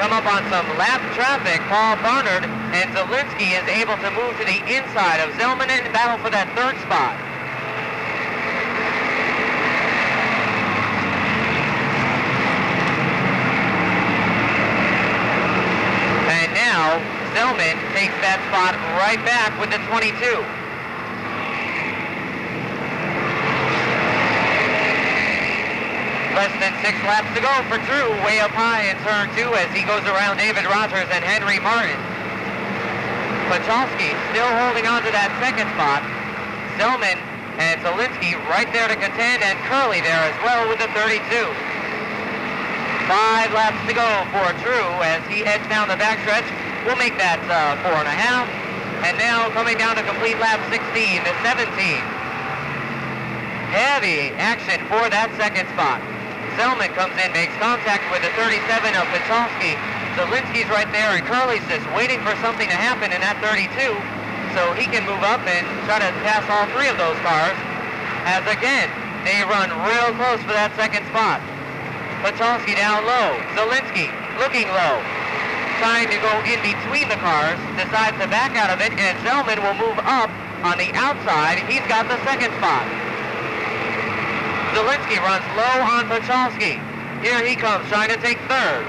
come up on some lap traffic. Paul Barnard and Zielinski is able to move to the inside of Zellman and battle for that third spot. And now Zellman takes that spot right back with the 22. Less than 6 laps to go for Drew, way up high in turn 2 as he goes around David Rogers and Henry Martin. Pachalski still holding on to that second spot. Zellman and Zielinski right there to contend, and Curley there as well with the 32. 5 laps to go for Drew as he heads down the backstretch. We'll make that 4.5. And now coming down to complete lap 16 to 17. Heavy action for that second spot. Zellman comes in, makes contact with the 37 of Pachalski. Zielinski's right there, and Curley's just waiting for something to happen in that 32 so he can move up and try to pass all 3 of those cars. As again, they run real close for that second spot. Pachalski down low, Zielinski looking low, trying to go in between the cars, decides to back out of it, and Zellman will move up on the outside. He's got the second spot. Zielinski runs low on Pachalski. Here he comes, trying to take third.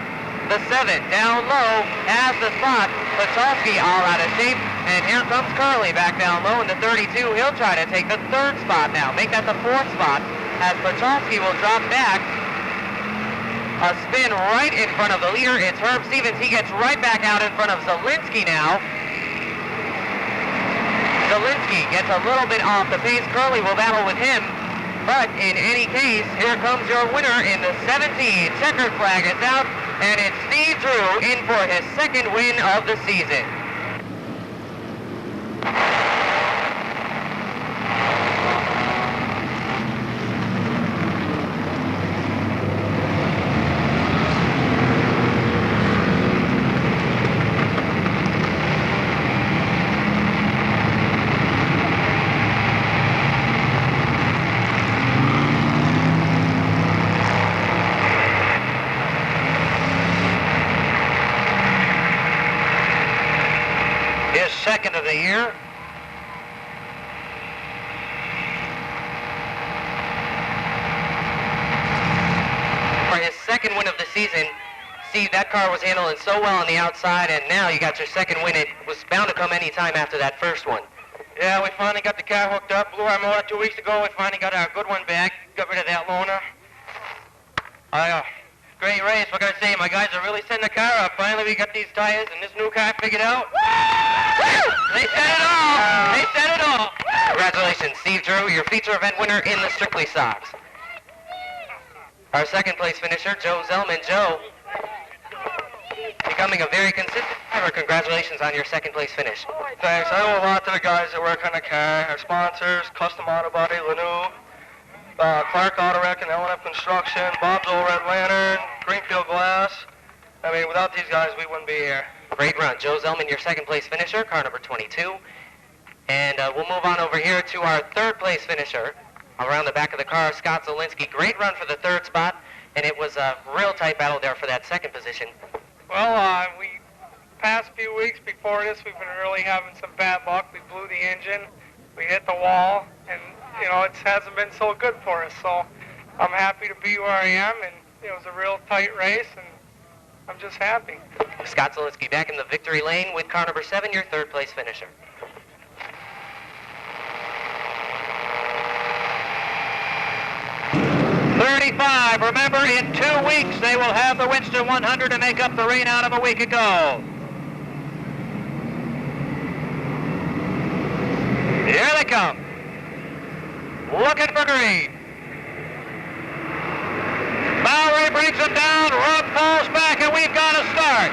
The 7 down low has the spot. Pachalski all out of shape, and here comes Curley back down low in the 32. He'll try to take the third spot now, make that the 4th spot, as Pachalski will drop back. A spin right in front of the leader. It's Herb Stevens. He gets right back out in front of Zielinski now. Zielinski gets a little bit off the pace. Curley will battle with him. But in any case, here comes your winner in the 17. Checkered flag is out, and it's Steve Drew in for his second win of the season. Second of the year. For his second win of the season, Steve, that car was handling so well on the outside, and now you got your second win. It was bound to come any time after that first one. Yeah, we finally got the car hooked up. Blew our motor 2 weeks ago. We finally got our good one back. Got rid of that loaner. Great race. What can I say? My guys are really setting the car up. Finally, we got these tires and this new car figured out. They said it all. They said it all. Congratulations, Steve Drew, your feature event winner in the Strictly Sox. Our second place finisher, Joe Zellman. Joe, becoming a very consistent driver. Congratulations on your second place finish. Thanks. I owe a lot to the guys that work on the car. Our sponsors, Custom Auto Body, Lanou, Clark Auto Wreck and L&F Construction, Bob's Old Red Lantern, Greenfield Glass. I mean, without these guys, we wouldn't be here. Great run. Joe Zellman, your second place finisher, car number 22. And we'll move on over here to our third place finisher. Around the back of the car, Scott Zielinski. Great run for the third spot, and it was a real tight battle there for that second position. Well, we past few weeks before this, we've been really having some bad luck. We blew the engine, we hit the wall, and you know, it hasn't been so good for us. So I'm happy to be where I am, and it was a real tight race, and I'm just happy. Scott Zielinski back in the victory lane with car number 7, your third place finisher. .35. Remember, in 2 weeks, they will have the Winchester 100 to make up the rain out of a week ago. Here they come. Looking for green. Bowery brings them down. Rugg falls back, and we've got a start.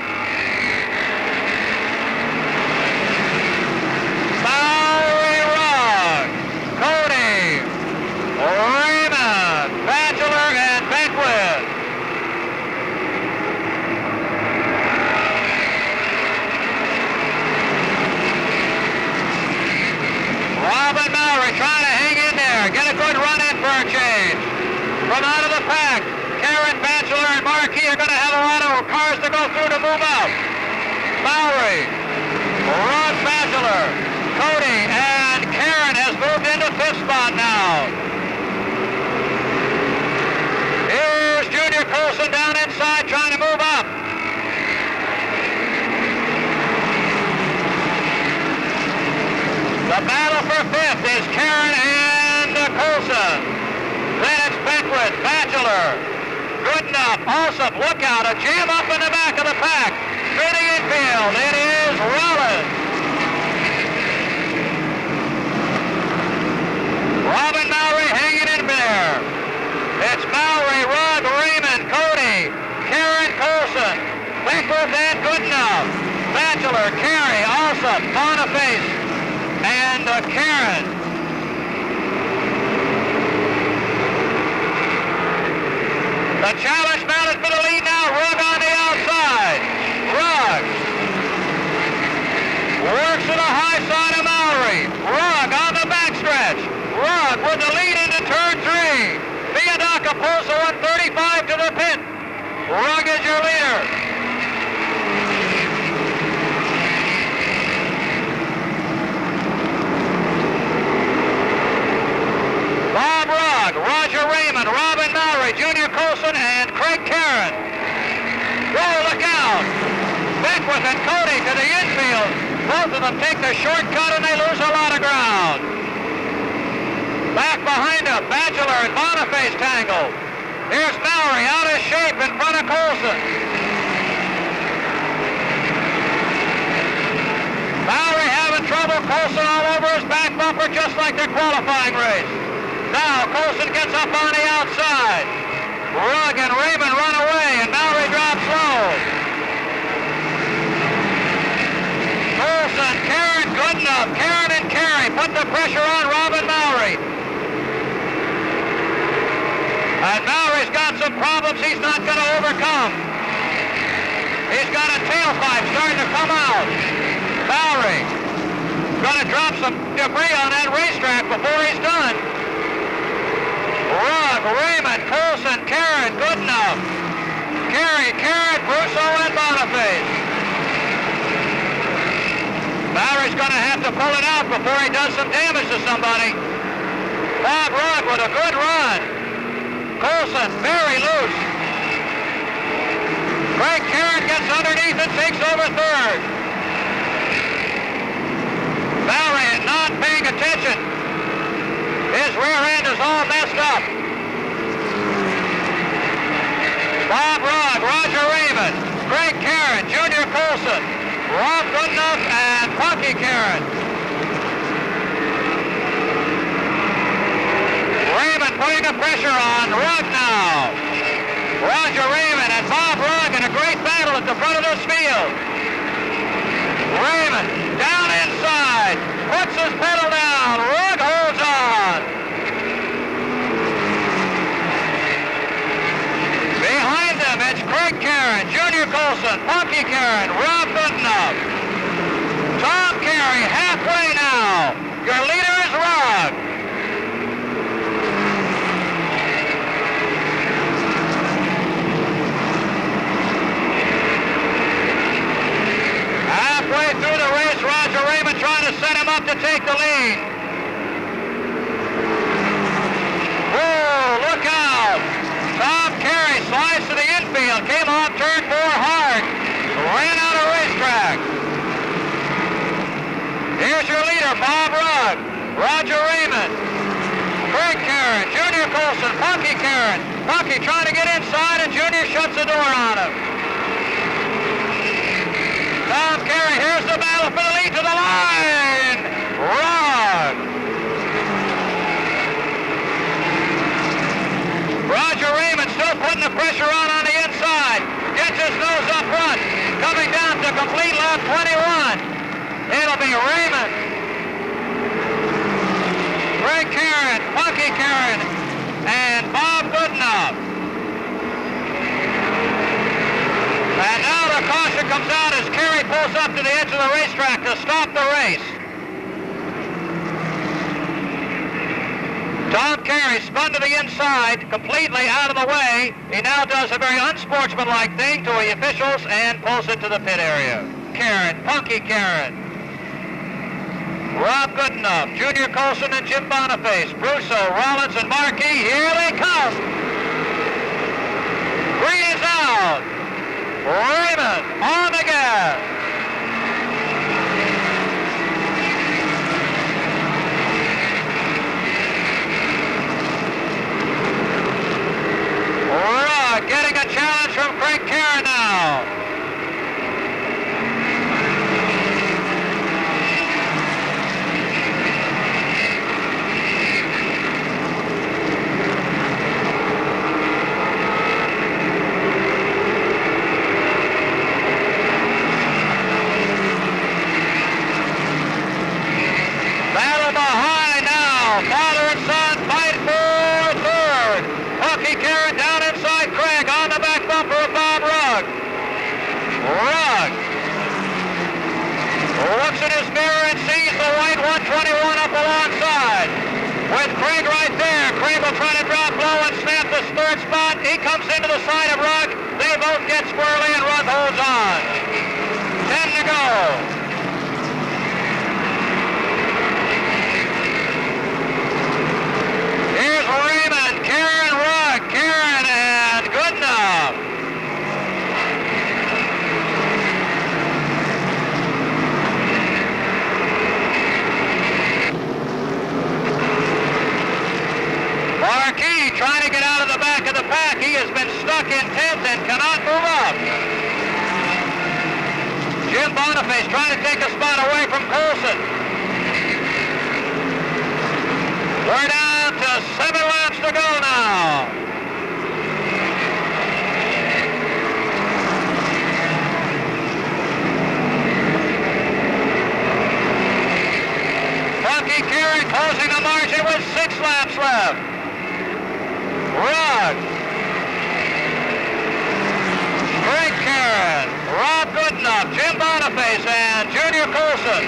Bowery, Rugg, Cody, Raymond, Bachelor, and Beckwith. Robin Mowry trying to hang in there, get a good run in for a change. From out of the pack, Karen Bachelor and Marquis are going to have a lot of cars to go through to move out. Mowry, Ron Bachelor, Cody, and Karen has moved into 5th spot now. Here's Junior Colson down inside trying to move up. The battle for 5th is Karen and Colson. Then it's Beckwith, Bachelor, Goodenough, Alsop, look out, a jam up in the back of the pack. Through the infield, it is Rollins. Robin Mowry hanging in there. It's Mowry, Rugg, Raymond, Cody, Karen, Colson, Beckwith, and Goodenough. Bachelor, Carey, Alsop, Boniface, and Karen. The challenge mounted for the lead now. Rugg on the outside. Rugg works to the high side of Mowry. Rugg on the backstretch. Rugg with the lead into turn 3. Monadnock pulls the 135 to the pit. Rugg is your leader. Bob Rugg, Roger Raymond, Robin Mowry, Junior Colson, and Craig Karen. Whoa, look out! Beckwith and Cody to the infield. Both of them take the shortcut and they lose a lot of ground. Back behind them, Bachelor and Boniface tangle. Here's Mowry out of shape in front of Colson. Mowry having trouble, Colson all over his back bumper just like their qualifying race. Now Colson gets up on the outside. Rugg and Raymond run away and Mowry drops low. Colson, Karen, Goodenough, Karen and Carey put the pressure on Robin Mowry. And Mowry's got some problems he's not going to overcome. He's got a tailpipe starting to come out. Mowry going to drop some debris on that racetrack before he's done. Rugg, Raymond, Colson, Karen, Goodenough, Carey, Karen, Russo, and Boniface. Mowry's going to have to pull it out before he does some damage to somebody. Bob Rugg with a good run. Colson very loose. Craig Karen gets underneath and takes over 3rd. Mowry not paying attention. His rear end is all messed up. Bob Rugg, Roger Raymond, Craig Karen, Junior Colson, Rob Goodenough, and Punky Karen. Raymond putting the pressure on Rugg now. Roger Raymond and Bob Rugg in a great battle at the front of this field. Raymond down inside, puts his pedal down, Rugg holds on. Behind them, it's Craig Karen, Junior Colson, Punky Karen, Rob Goodenough. Tom Carey halfway now. Your leader is Rugg. Halfway through the race, Roger Raymond trying to set him up to take the lead. Whoa, look out! Tom Carey slides to the infield, came off turn 4 hard, ran out of racetrack. Here's your leader, Bob Rugg, Roger Raymond, Craig Karen, Junior Colson, Punky Karen. Punky trying to get inside and Junior shuts the door on him. Tom Carey, here's the battle for the lead to the line. Rugg. Roger Raymond still putting the pressure on the inside. Gets his nose up front. Coming down to complete lap 21. It'll be Raymond, Craig Karen, Punky Karen, and Bob Goodenough. And now the caution comes out as Carey pulls up to the edge of the racetrack to stop the race. Tom Carey spun to the inside, completely out of the way. He now does a very unsportsmanlike thing to the officials and pulls it to the pit area. Karen, Punky Karen. Rob Goodenough, Junior Colson and Jim Boniface, Russo, Rollins, and Markey. Here they come. Green is out. Raymond on the gas. Getting a challenge from Craig Karen now. Battle behind now. Father and son fight for third. Punky Karen down inside Craig on the back bumper of Bob Rugg. Rugg looks in his mirror and sees the white 121 up alongside. With Craig right there, Craig will try to drop low and snap this third spot. He comes into the side of Rugg. They both get squirrely and Rugg holds on. 10 to go. Here's Raymond, Karen, Rugg, Karen, and Goodenough. Marquis trying to get out of the back of the pack. He has been stuck in 10th and cannot move up. Jim Boniface trying to take a spot away from Colson. We're down to 7 laps to go now. Punky Karen closing the margin with 6 laps left. Rugg, Craig Karen, Rob Goodenough, Jim Boniface, and Junior Colson.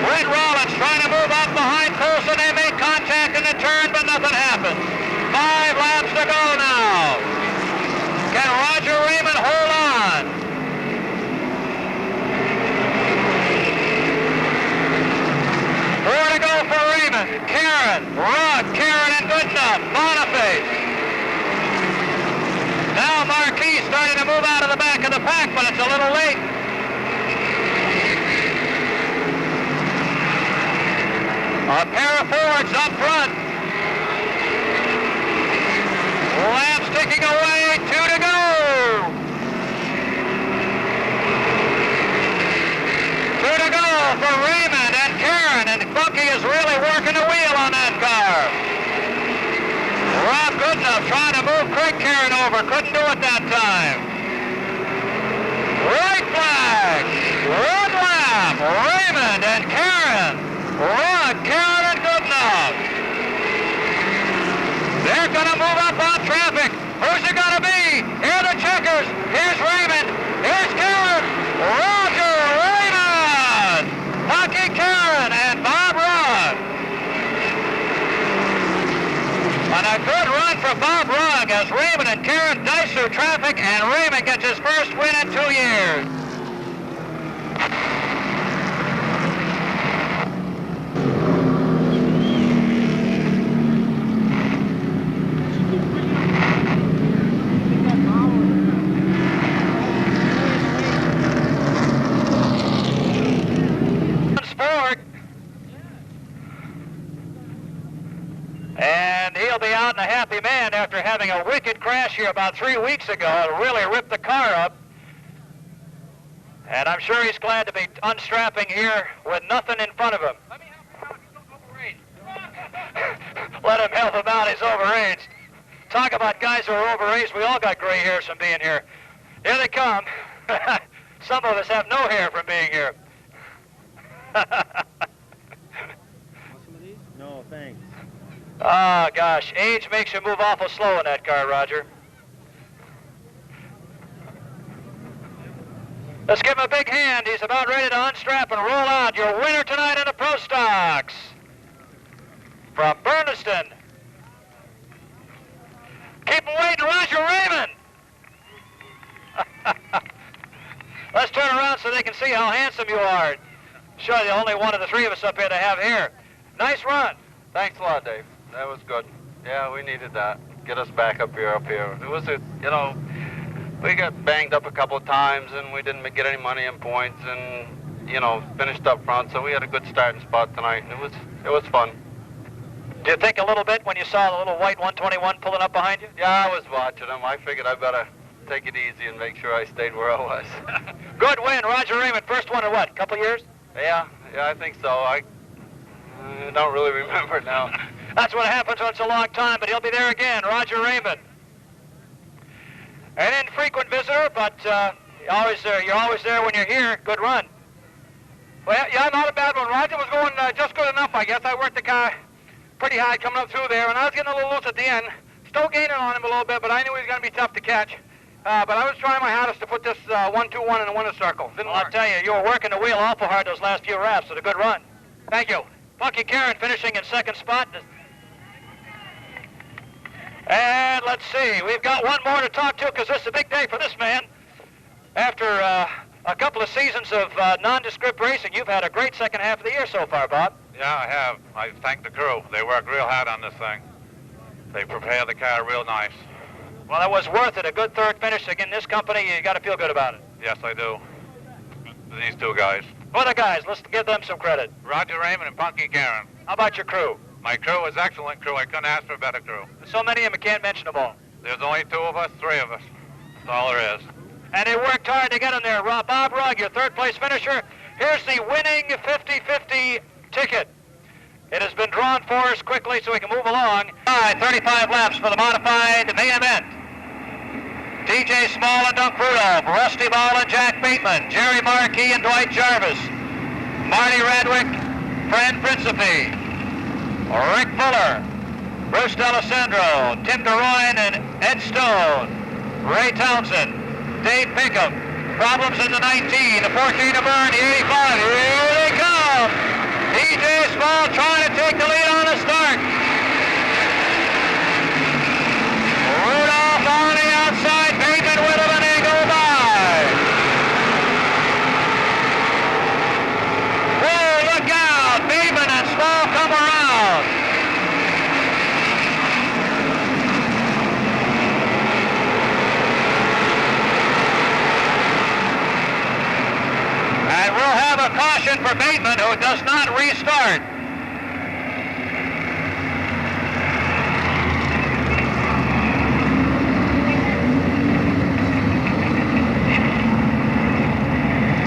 Brent Rollins trying to move up behind Colson. They make contact in the turn, but nothing happens. 5 laps to go now. Can Roger Raymond hold on? Four to go for Raymond. Karen, Rugg, Karen, and Goodenough. Boniface. Now Marquis starting to move out of the back of the pack, but it's a little late. A pair of Fords up front. Laps ticking away, 2 to go. 2 to go for Raymond and Karen, and Funky is really working the wheel on that car. Rob Goodenough trying to move Craig Karen over, couldn't do it that time. Right flag, one lap, Raymond and Karen. Rugg, Karen, and Goodenough. They're going to move up on traffic. Who's it going to be? Here are the checkers. Here's Raymond. Here's Karen. Roger Raymond. Punky Karen and Bob Rugg. And a good run for Bob Rugg as Raymond and Karen dice through traffic, and Raymond gets his first win in 2 years. And he'll be out and a happy man after having a wicked crash here about 3 weeks ago. It really ripped the car up. And I'm sure he's glad to be unstrapping here with nothing in front of him. Let me help him out. He's overaged. Let him help him out. He's overaged. Talk about guys who are overaged. We all got gray hairs from being here. Here they come. Some of us have no hair from being here. No, thanks. Oh, gosh. Age makes you move awful slow in that car, Roger. Let's give him a big hand. He's about ready to unstrap and roll out. Your winner tonight in the Pro Stocks. From Burness Boston. Keep him waiting, Roger Raymond. Let's turn around so they can see how handsome you are. Show you the only one of the three of us up here to have here. Nice run. Thanks a lot, Dave. That was good. Yeah, we needed that. Get us back up here. It was, we got banged up a couple of times and we didn't get any money in points and, finished up front. So we had a good starting spot tonight. It was fun. Did you think a little bit when you saw the little white 121 pulling up behind you? Yeah, I was watching him. I figured I better take it easy and make sure I stayed where I was. Good win, Roger Raymond. First one in what, a couple of years? Yeah, I think so. I don't really remember now. That's what happens when it's a long time, but he'll be there again, Roger Raymond. An infrequent visitor, but you're always there when you're here. Good run. Well, yeah, not a bad one. Roger was going just good enough, I guess. I worked the car pretty hard coming up through there, and I was getting a little loose at the end. Still gaining on him a little bit, but I knew he was going to be tough to catch. But I was trying my hardest to put this 1-2-1 in the winner's circle. Didn't work. I'll tell you, you were working the wheel awful hard those last few laps. It's a good run. Thank you. Punky Karen finishing in second spot. And let's see, we've got one more to talk to because this is a big day for this man. After a couple of seasons of nondescript racing, you've had a great second half of the year so far, Bob. Yeah, I have. I thank the crew. They work real hard on this thing. They prepare the car real nice. Well, it was worth it. A good third finish. Again, this company, you got to feel good about it. Yes, I do. These two guys. Who are the guys? Let's give them some credit. Roger Raymond and Punky Karen. How about your crew? My crew is excellent crew. I couldn't ask for a better crew. There's so many of them, I can't mention them all. There's only two of us, three of us. That's all there is. And they worked hard to get in there. Bob Rugg, your third place finisher. Here's the winning 50-50 ticket. It has been drawn for us quickly so we can move along. 35 laps for the modified VMN. TJ Small and Doug Rudolph, Rusty Ball and Jack Bateman, Jerry Markey and Dwight Jarvis, Marty Radwick, Fran Principe, Rick Fuller, Bruce D'Alessandro, Tim DeRoyne and Ed Stone, Ray Townsend, Dave Pinkham. Problems in the 19, the 14 to burn, the 85. Here they come. TJ Small trying to take the lead on the start. Rudolph on the outside, Bateman with him, and they go by. Whoa, look out. Bateman and Small come around. And we'll have a caution for Bateman, who does not restart.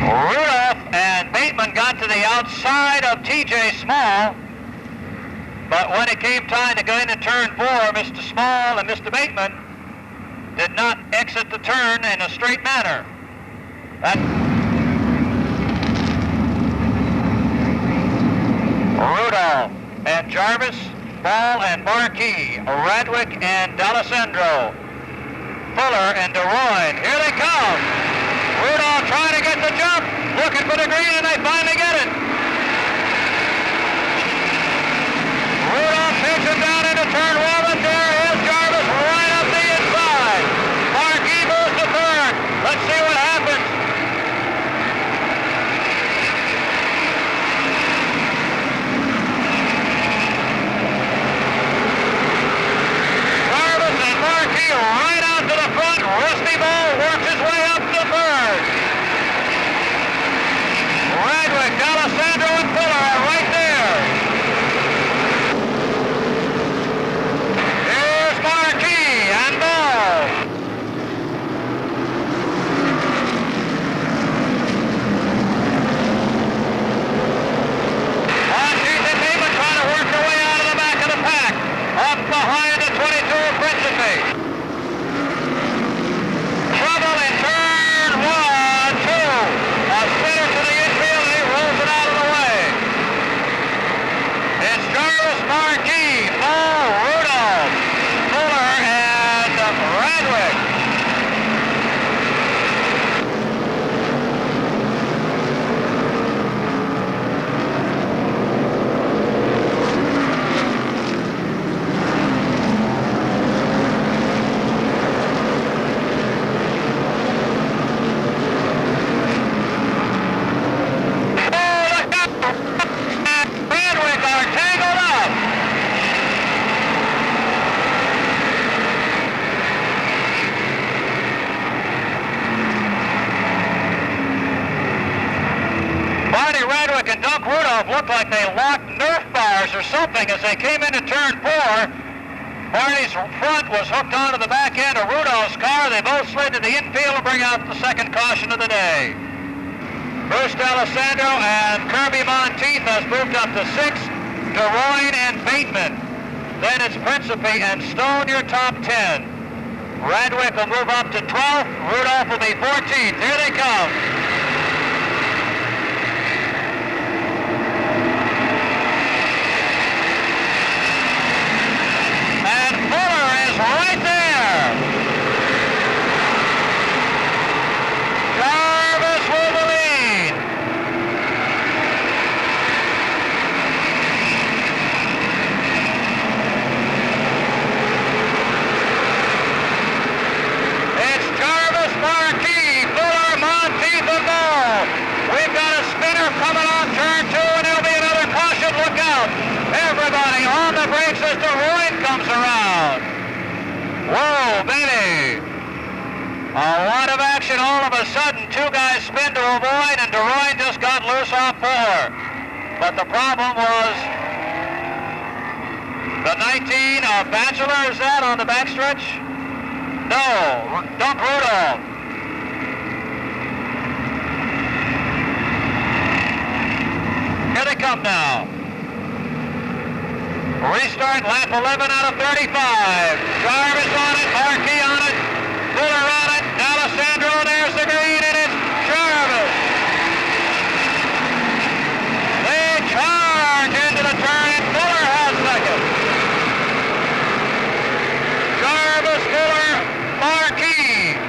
Rudolph and Bateman got to the outside of TJ Small, but when it came time to go into turn 4, Mr. Small and Mr. Bateman did not exit the turn in a straight manner. Rudolph and Jarvis, Ball and Markey, Radwick and D'Alessandro, Fuller and DeRoyne. Here they come. Rudolph trying to get the jump, looking for the green, and they finally get it. Rudolph takes him down into turn 1, but there is Jarvis right up the inside. Markey moves to third. Let's see what happens. Jarvis and Markey right out to the front. Rusty Ball have looked like they locked Nerf bars or something as they came into turn 4. Marty's front was hooked onto the back end of Rudolph's car. They both slid to the infield to bring out the second caution of the day. Bruce D'Alessandro and Kirby Monteith has moved up to 6th. DeRoyne and Bateman. Then it's Principe and Stone, your top 10. Radwick will move up to 12th. Rudolph will be 14th. Here they come. And Fuller is right there. Jarvis will the lead. It's Jarvis, Marquis, Fuller, Monteith, and Ball. We've got a spinner coming on turn 2, and there'll be another caution. Look out. Everybody on the brakes as DeRoyne comes around. Whoa, baby. A lot of action all of a sudden. 2 guys spin to avoid, and DeRoyne just got loose off 4. But the problem was the 19 of Bachelor, is that on the backstretch? No, Dunk Rudolph. Here they come now. Restart, lap 11 out of 35. Jarvis on it, Marquis on it, Fuller on it, D'Alessandro, there's the green, and it's Jarvis. They charge into the turn, and Fuller has second. Jarvis, Fuller, Marquis.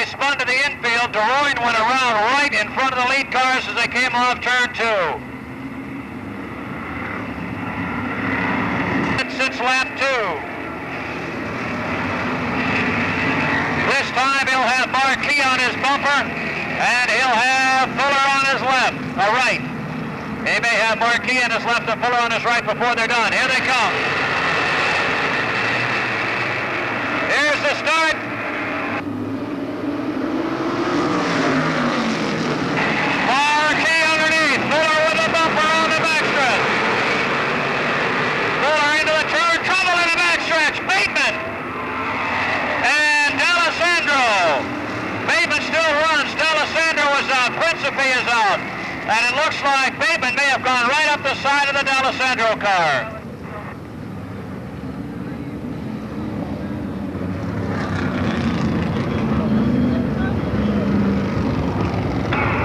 Spun to the infield. DeRoyne went around right in front of the lead cars as they came off turn 2. Since lap 2. This time he'll have Marquis on his bumper, and he'll have Fuller on his left, right. He may have Marquis on his left and Fuller on his right before they're done. Here they come. Here's the start. Marquis underneath. Fuller with the bumper on the backstretch. Fuller into the turn. Trouble in the backstretch. Bateman. And D'Alessandro. Bateman still runs. D'Alessandro was out. Principe is out. And it looks like Bateman may have gone right up the side of the D'Alessandro car.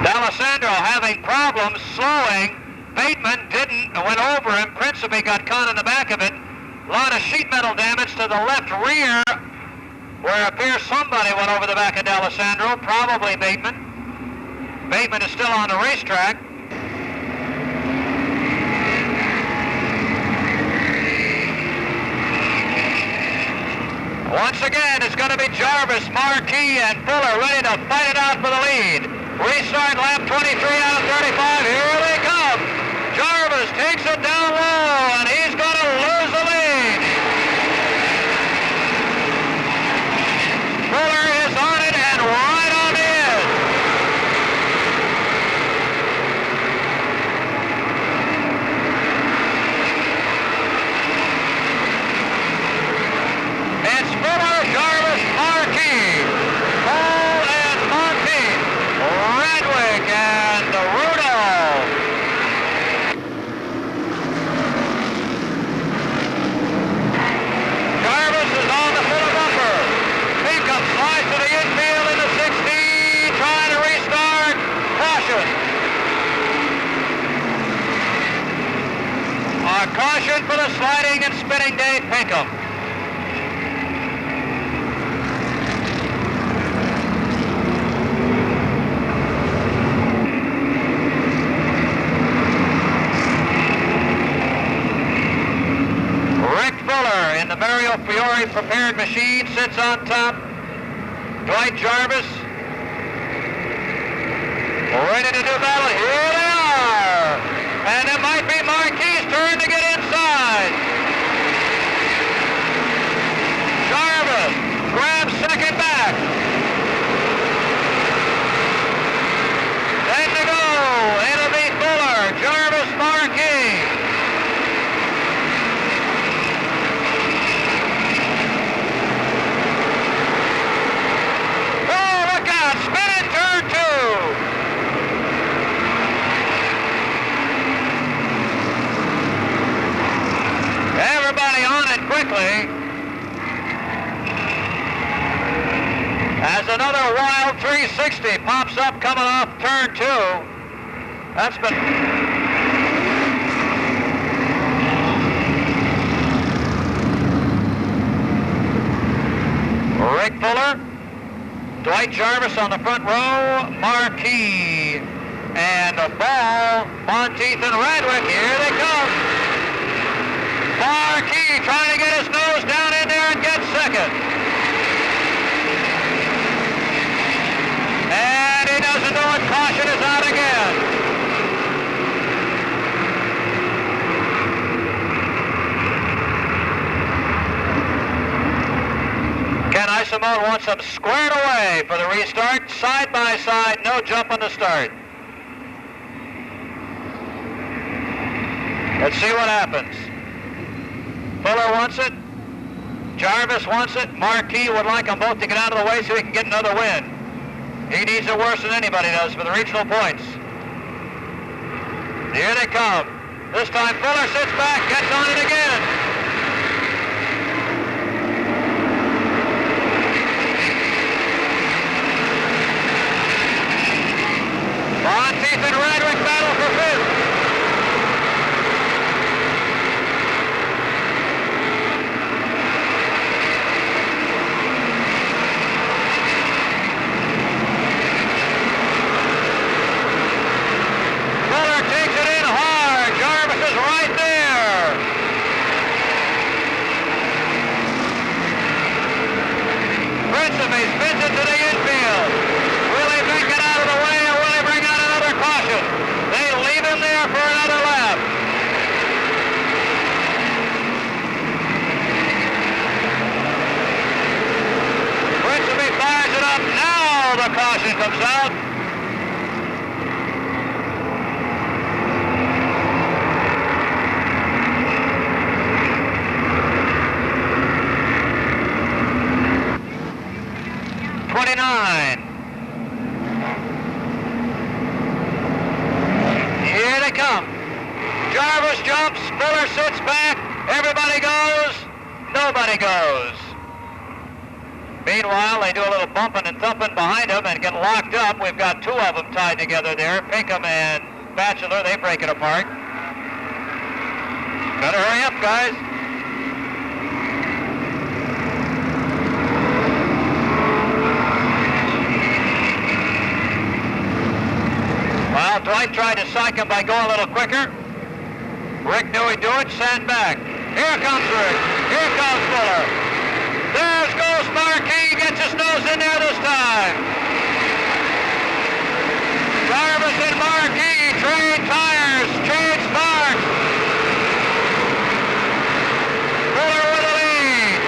D'Alessandro having problems slowing. Bateman didn't, went over him. Principe got caught in the back of it. A lot of sheet metal damage to the left rear, where it appears somebody went over the back of D'Alessandro, probably Bateman. Bateman is still on the racetrack. Once again, it's going to be Jarvis, Marquis, and Fuller ready to fight it out for the lead. Restart lap 23 out of 35. Here they come. Jarvis takes it down low, and he's going to lose the lead. Fuller is on it and right on the edge. It's Fuller, Jarvis, Marquis. Paul and Monteith. Radwick and Rudolph. Jarvis is on the Fuller bumper. Pinkham slides to the infield in the 16, trying to restart. Caution. A caution for the sliding and spinning Dave Pinkham. In the Mario Fiore prepared machine sits on top. Dwight Jarvis ready to do battle. Here they are. And it might be Marquis' turn to get inside. Jarvis grabs second back. Then to go. It'll be Fuller, Jarvis, Marquis. Spin in turn two. Everybody on it quickly. As another wild 360 pops up coming off turn two. That's been... Rick Fuller. Dwight Jarvis on the front row, Marquis, and a ball, Monteith and Radwick, here they come. Marquis trying to get his nose down in there and get second. And he doesn't do it, caution is out again. Ken Isimone wants them squared away for the restart. Side by side, no jump on the start. Let's see what happens. Fuller wants it. Jarvis wants it. Marquis would like them both to get out of the way so he can get another win. He needs it worse than anybody does for the regional points. Here they come. This time Fuller sits back, gets on it again. Monteith and Radwick battle for fifth. Fuller takes it in hard. Jarvis is right there. Principe spins it to the infield. Will he make it out of the way or will he bring out another caution? They leave out. Here they come. Jarvis jumps, Fuller sits back, everybody goes, nobody goes. Meanwhile, they do a little bumping and thumping behind them and get locked up. We've got two of them tied together there, Pinkham and Batchelor. They break it apart. Better hurry up, guys. Well, Dwight tried to psych him by going a little quicker. Rick knew he'd do it, sat back. Here comes Rick. Here comes Fuller. There goes Marquis, gets his nose in there this time. Jarvis and Marquis trade tires, trade sparks. Fuller with the lead.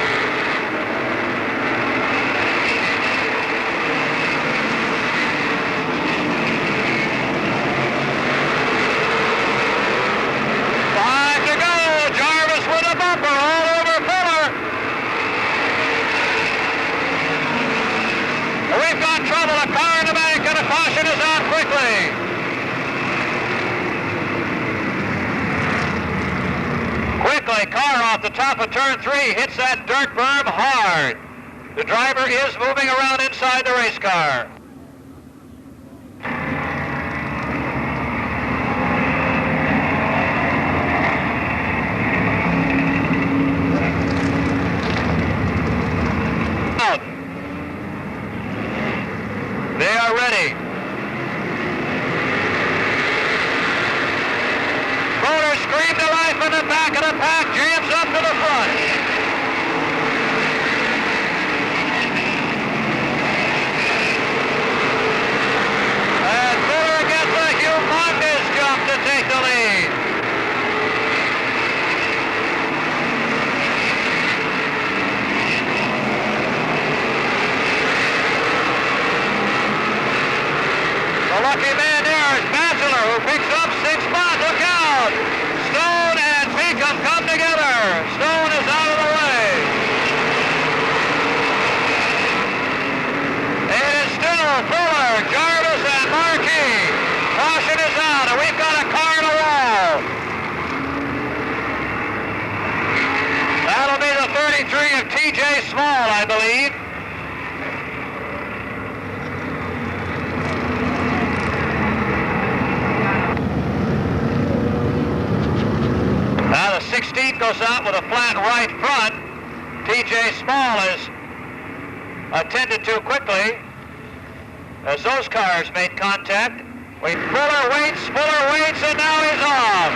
Five to go. Jarvis with a bumper all over Fuller. We've got trouble. A car in the back and a caution is out quickly. Quickly, car off the top of turn 3 hits that dirt berm hard. The driver is moving around inside the race car. Out. They are ready. Motor screamed to life in the back of the pack, jams up to the front. And Fuller gets a humongous jump to take the lead. The lucky man there is Batchelor, who picks up 6 spots. Look out! Stone and Pinkham come together. Stone is out of the way. It is still Fuller, Jarvis, and Marquis. Caution is out, and we've got a car in a wall. That'll be the 33 of T.J. Small, I believe. Now the 16th goes out with a flat right front. T.J. Small is attended to quickly as those cars made contact. Fuller waits, and now he's off.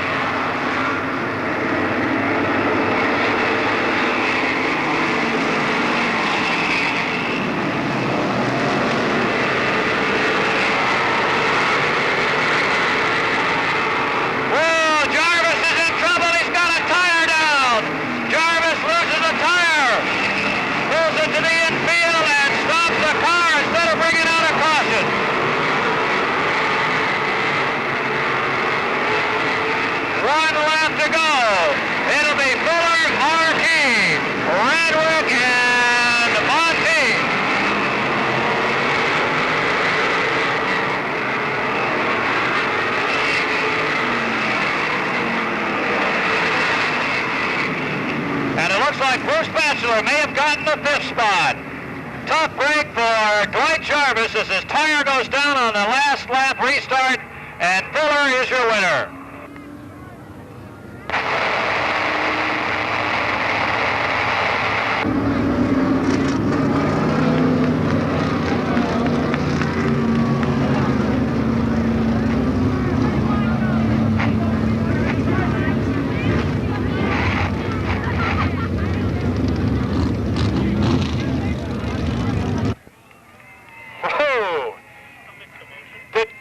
One lap to go. It'll be Fuller, Marquis, Radwick, and Monty. And it looks like Bruce Batchelor may have gotten the 5th spot. Tough break for Dwight Jarvis as his tire goes down on the last lap restart, and Fuller is your winner.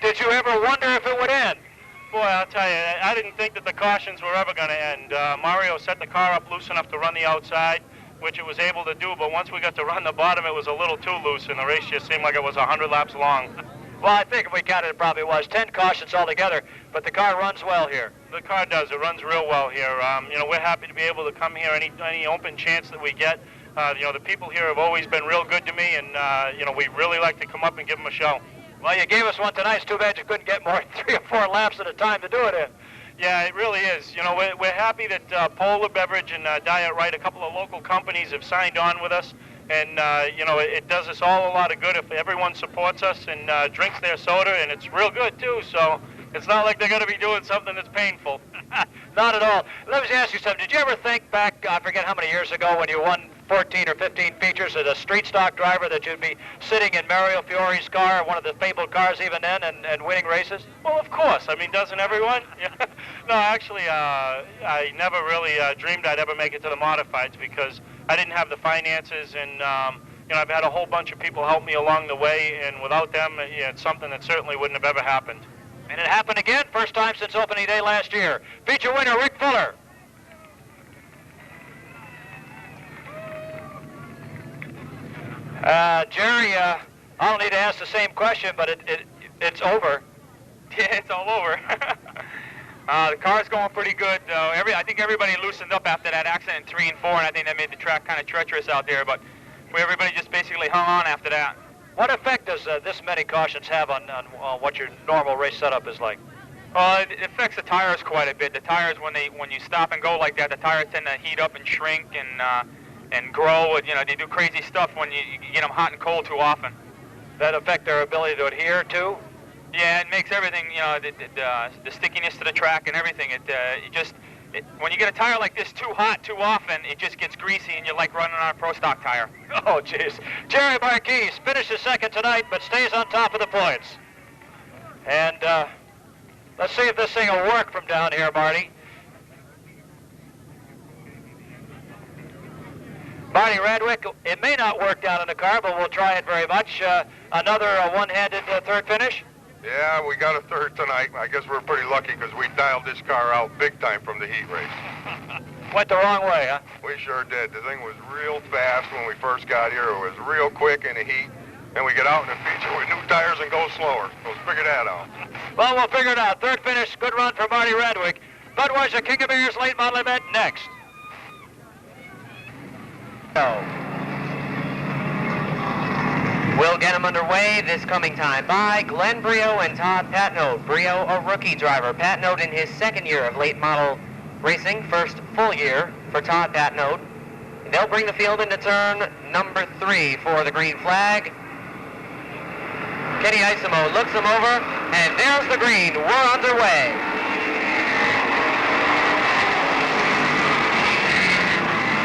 Did you ever wonder if it would end? Boy, I'll tell you, I didn't think that the cautions were ever going to end. Mario set the car up loose enough to run the outside, which it was able to do, but once we got to run the bottom, it was a little too loose, and the race just seemed like it was 100 laps long. Well, I think if we counted, it probably was 10 cautions altogether, but the car runs well here. The car does. It runs real well here. You know, we're happy to be able to come here any open chance that we get. You know, the people here have always been real good to me, and, you know, we really like to come up and give them a show. Well, you gave us one tonight. It's too bad you couldn't get more than 3 or 4 laps at a time to do it in. Yeah, it really is. You know, we're happy that Polar Beverage and Diet Right, a couple of local companies, have signed on with us. And, you know, it does us all a lot of good if everyone supports us and drinks their soda, and it's real good, too. So it's not like they're going to be doing something that's painful. Not at all. Let me ask you something. Did you ever think back, I forget how many years ago, when you won 14 or 15 features as a street stock driver, that you'd be sitting in Mario Fiore's car, one of the fabled cars even then, and winning races? Well, of course. I mean, doesn't everyone? No, actually, I never really dreamed I'd ever make it to the modifieds because I didn't have the finances, and you know, I've had a whole bunch of people help me along the way, and without them, yeah, it's something that certainly wouldn't have ever happened. And it happened again, first time since opening day last year. Feature winner, Rick Fuller. Jerry, I don't need to ask the same question, but it's over. Yeah, it's all over. The car's going pretty good. I think everybody loosened up after that accident in 3 and 4, and I think that made the track kind of treacherous out there, but everybody just basically hung on after that. What effect does this many cautions have on what your normal race setup is like? Well, it affects the tires quite a bit. The tires, when you stop and go like that, the tires tend to heat up and shrink and grow. You know, they do crazy stuff when you get them hot and cold too often. That affect their ability to adhere too? Yeah, it makes everything, you know, the stickiness to the track and everything. When you get a tire like this too hot too often, it just gets greasy and you're like running on a pro stock tire. Oh, jeez. Jerry Marquis finishes second tonight, but stays on top of the points. And let's see if this thing will work from down here, Marty. Marty Radwick, it may not work down in the car, but we'll try it very much. Another one-handed third finish? Yeah, we got a third tonight. I guess we're pretty lucky because we dialed this car out big time from the heat race. Went the wrong way, huh? We sure did. The thing was real fast when we first got here. It was real quick in the heat. And we get out in the feature with new tires and go slower. So let's figure that out. Well, we'll figure it out. Third finish, good run for Marty Radwick. Budweiser King of Beers late model event next. We'll get them underway this coming time by Glenn Brio and Todd Patnode. Brio, a rookie driver. Patnode in his second year of late model racing, first full year for Todd Patnode. They'll bring the field into turn number 3 for the green flag. Kenny Isimo looks him over, and there's the green. We're underway.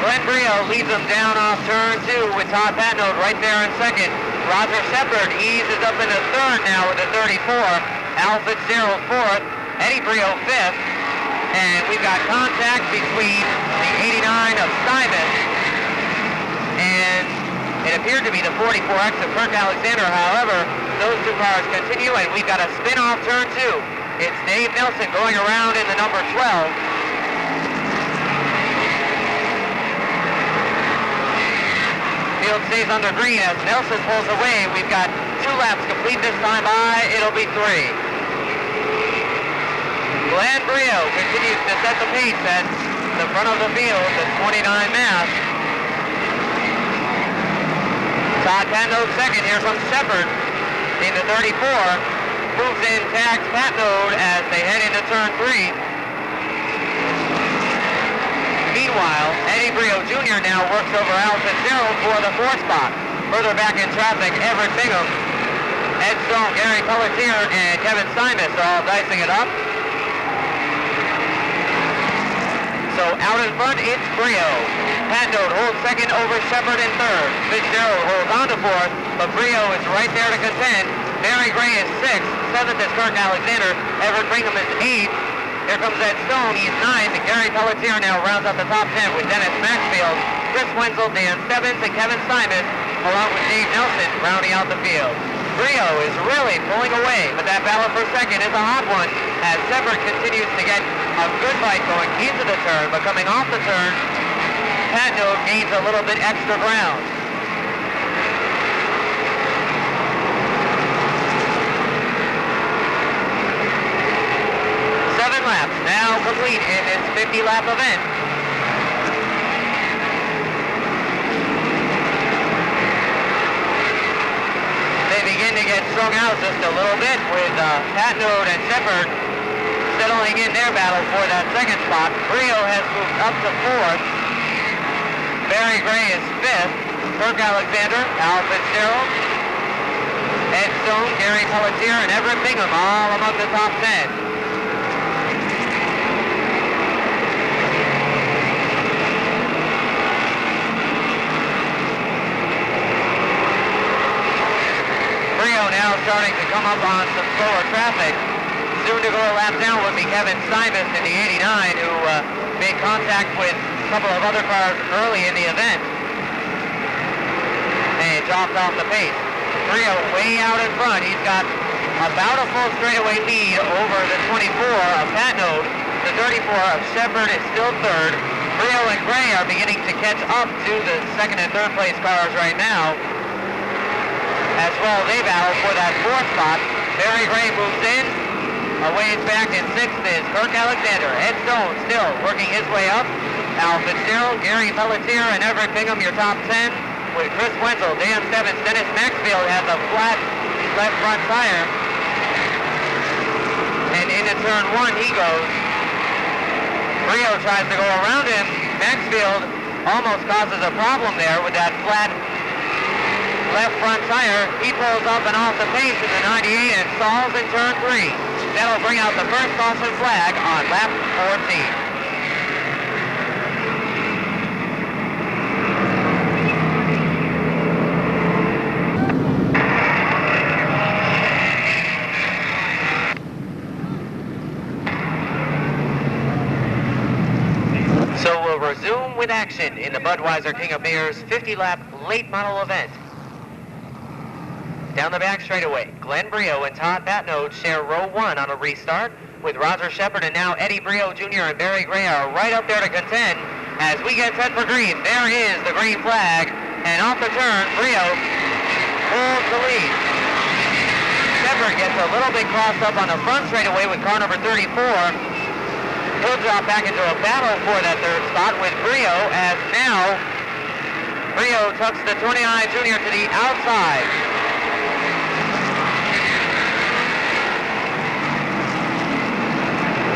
Glenn Brio leads them down off turn 2 with Todd Patnode right there in second. Roger Shepard eases up into third now with a 34. Al Fitzgerald fourth. Eddie Brio fifth. And we've got contact between the 89 of Stuyvesant and it appeared to be the 44X of Kirk Alexander. However, those two cars continue, and we've got a spin off turn 2. It's Dave Nelson going around in the number 12. Field stays under green as Nelson pulls away. We've got 2 laps complete this time by. It'll be 3. Glenn Brio continues to set the pace at the front of the field, the 29 mass. Todd Patnode second. Here comes Shepard in the 34. Moves in, tags Patnode as they head into turn 3. Meanwhile, Eddie Brio Jr. now works over Al Fitzgerald for the 4th spot. Further back in traffic, Everett Bingham, Ed Strong, Gary Pelletier, and Kevin Simus are all dicing it up. So out in front, it's Brio. Patnode holds second over Shepard in third. Fitzgerald holds on to fourth, but Brio is right there to contend. Barry Gray is sixth. Seventh is Kirk Alexander. Everett Bingham is eighth. Here comes Ed Stone, he's 9th, and Gary Pelletier now rounds up the top 10 with Dennis Maxfield, Chris Wenzel, Dan Stebbins, and Kevin Simus, along with Dave Nelson, rounding out the field. Brio is really pulling away, but that battle for second is a hot one, as Shepard continues to get a good fight going into the turn, but coming off the turn, Patnode gains a little bit extra ground. laps now complete in this 50-lap event. They begin to get strung out just a little bit with Patnode and Shepard settling in their battle for that second spot. Brio has moved up to 4th. Barry Gray is 5th. Kirk Alexander, Al Fitzgerald, Ed Stone, Gary Pelletier, and Everett Bingham all among the top 10. Brio now starting to come up on some slower traffic. Soon to go a lap down would be Kevin Stuyvesant in the 89, who made contact with a couple of other cars early in the event. And dropped off the pace. Brio way out in front. He's got about a full straightaway lead over the 24 of Patnode. The 34 of Shepard is still 3rd. Brio and Gray are beginning to catch up to the 2nd and 3rd place cars right now. As well, they battle for that 4th spot. Barry Gray moves in. A ways back in 6th is Kirk Alexander. Ed Stone still working his way up. Al Fitzgerald, Gary Pelletier, and Everett Bingham, your top 10. With Chris Wenzel, Dan Stebbins, Dennis Maxfield has a flat left front tire. And into turn 1 he goes. Brio tries to go around him. Maxfield almost causes a problem there with that flat left front tire. He pulls up and off the pace in the 98 and stalls in turn 3. That'll bring out the first caution flag on lap 14. So we'll resume with action in the Budweiser King of Beers 50-lap late model event. Down the back straightaway, Glenn Brio and Todd Patnode share row 1 on a restart, with Roger Shepard and now Eddie Brio Jr. and Barry Gray are right up there to contend. As we get set for green, there is the green flag, and off the turn, Brio holds the lead. Shepard gets a little bit crossed up on the front straightaway with car number 34. He'll drop back into a battle for that 3rd spot with Brio, as now Brio tucks the 29 Junior to the outside.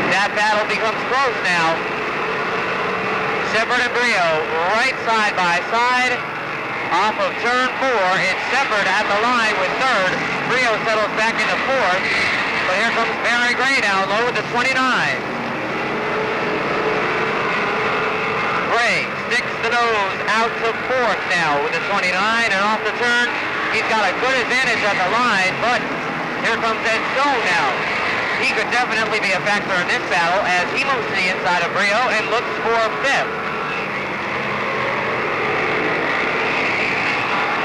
That battle becomes close now. Shepard and Brio right side by side. Off of turn 4, it's Shepard at the line with 3rd. Brio settles back into 4th. But here comes Barry Gray down low with the 29. Gray sticks the nose out to 4th now with the 29, and off the turn, he's got a good advantage at the line, but here comes Ed Stone now. He could definitely be a factor in this battle as he moves to the inside of Brio and looks for 5th.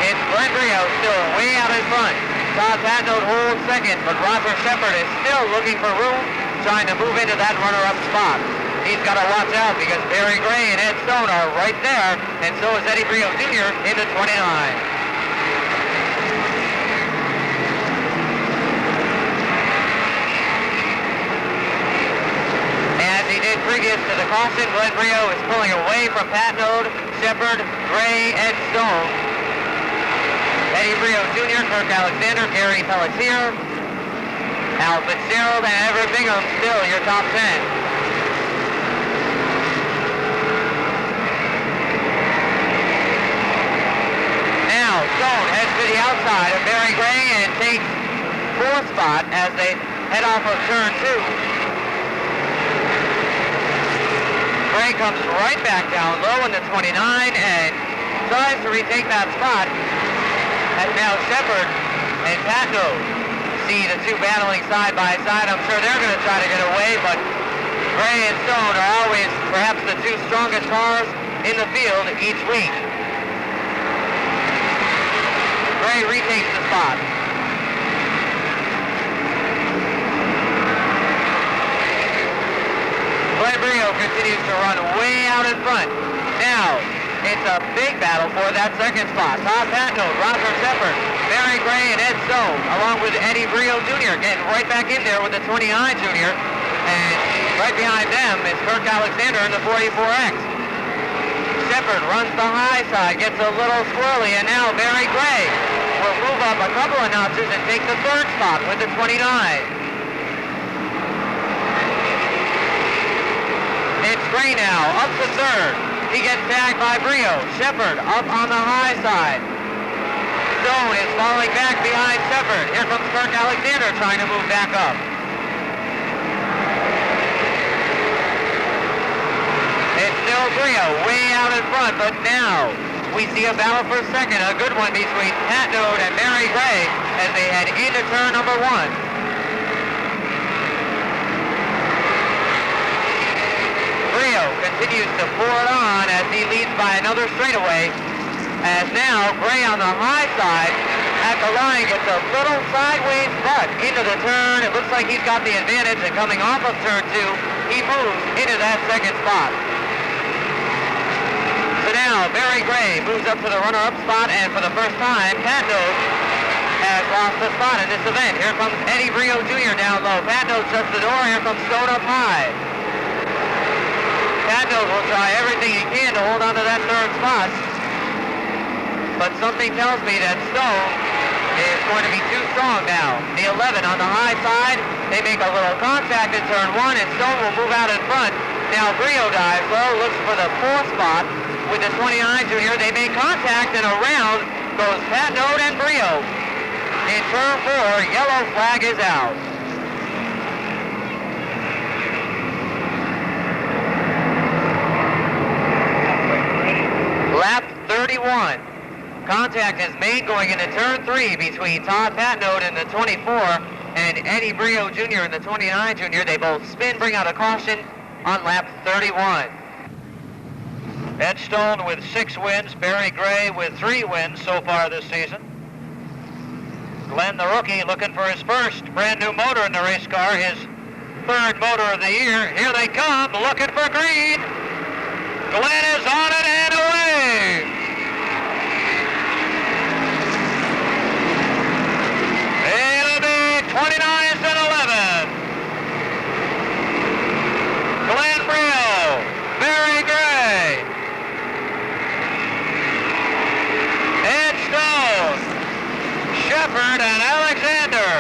It's Glenn Brio still way out in front. Todd Patnode holds 2nd, but Roger Shepard is still looking for room, trying to move into that runner-up spot. He's got to watch out because Barry Gray and Ed Stone are right there, and so is Eddie Brio Jr. in the 29. As he did previous to the caution, Glenn Brio is pulling away from Patnode, Shepard, Gray, Ed Stone. Eddie Brio Jr., Kirk Alexander, Gary Pelletier, Al Fitzgerald, and Everett Bingham still your top 10. Stone heads to the outside of Barry Gray and takes 4th spot as they head off of turn 2. Gray comes right back down low in the 29 and tries to retake that spot. As now Shepard and Patnode see the two battling side by side. I'm sure they're going to try to get away, but Gray and Stone are always perhaps the two strongest cars in the field each week. Gray retakes the spot. Glenn Brio continues to run way out in front. Now, it's a big battle for that 2nd spot. Todd Patnode, Roger Shepard, Barry Gray, and Ed Stone, along with Eddie Brio Jr. getting right back in there with the 29 Junior. And Right behind them is Kirk Alexander in the 44X. Shepard runs the high side, gets a little squirrely, and now Barry Gray will move up a couple of notches and take the third spot with the 29. It's Gray now, up to third. He gets tagged by Brio. Shepard up on the high side. Stone is falling back behind Shepard. Here comes Kirk Alexander trying to move back up. It's still Brio way out in front, but now we see a battle for second, a good one between Pat Node and Barry Gray as they head into turn number 1. Brio continues to pour it on as he leads by another straightaway. As now, Gray on the high side at the line gets a little sideways butt into the turn. It looks like he's got the advantage, and coming off of turn 2, he moves into that second spot. So now, Barry Gray moves up to the runner-up spot, and for the first time, Pat Node has lost the spot in this event. Here comes Eddie Brio Jr. down low. Pat Node shuts the door. Here comes Stone up high. Pat Node will try everything he can to hold on to that third spot. But something tells me that Stone is going to be too strong now. The 11 on the high side, they make a little contact in turn 1, and Stone will move out in front. Now Brio dives low, looks for the 4th spot with the 29 junior. They make contact, and around goes Pat Node and Brio. In turn 4, yellow flag is out. Lap 31. Contact is made going into turn 3 between Todd Patnode in the 24 and Eddie Brio Jr. in the 29 junior. They both spin, bring out a caution on lap 31. Ed Stone with 6 wins, Barry Gray with 3 wins so far this season. Glenn, the rookie, looking for his first brand new motor in the race car, his 3rd motor of the year. Here they come, looking for green. Glenn is on it and away. It'll be 29s and 11. Glenn Brio, Barry Gray, Ed Stone, Shepard, and Alexander.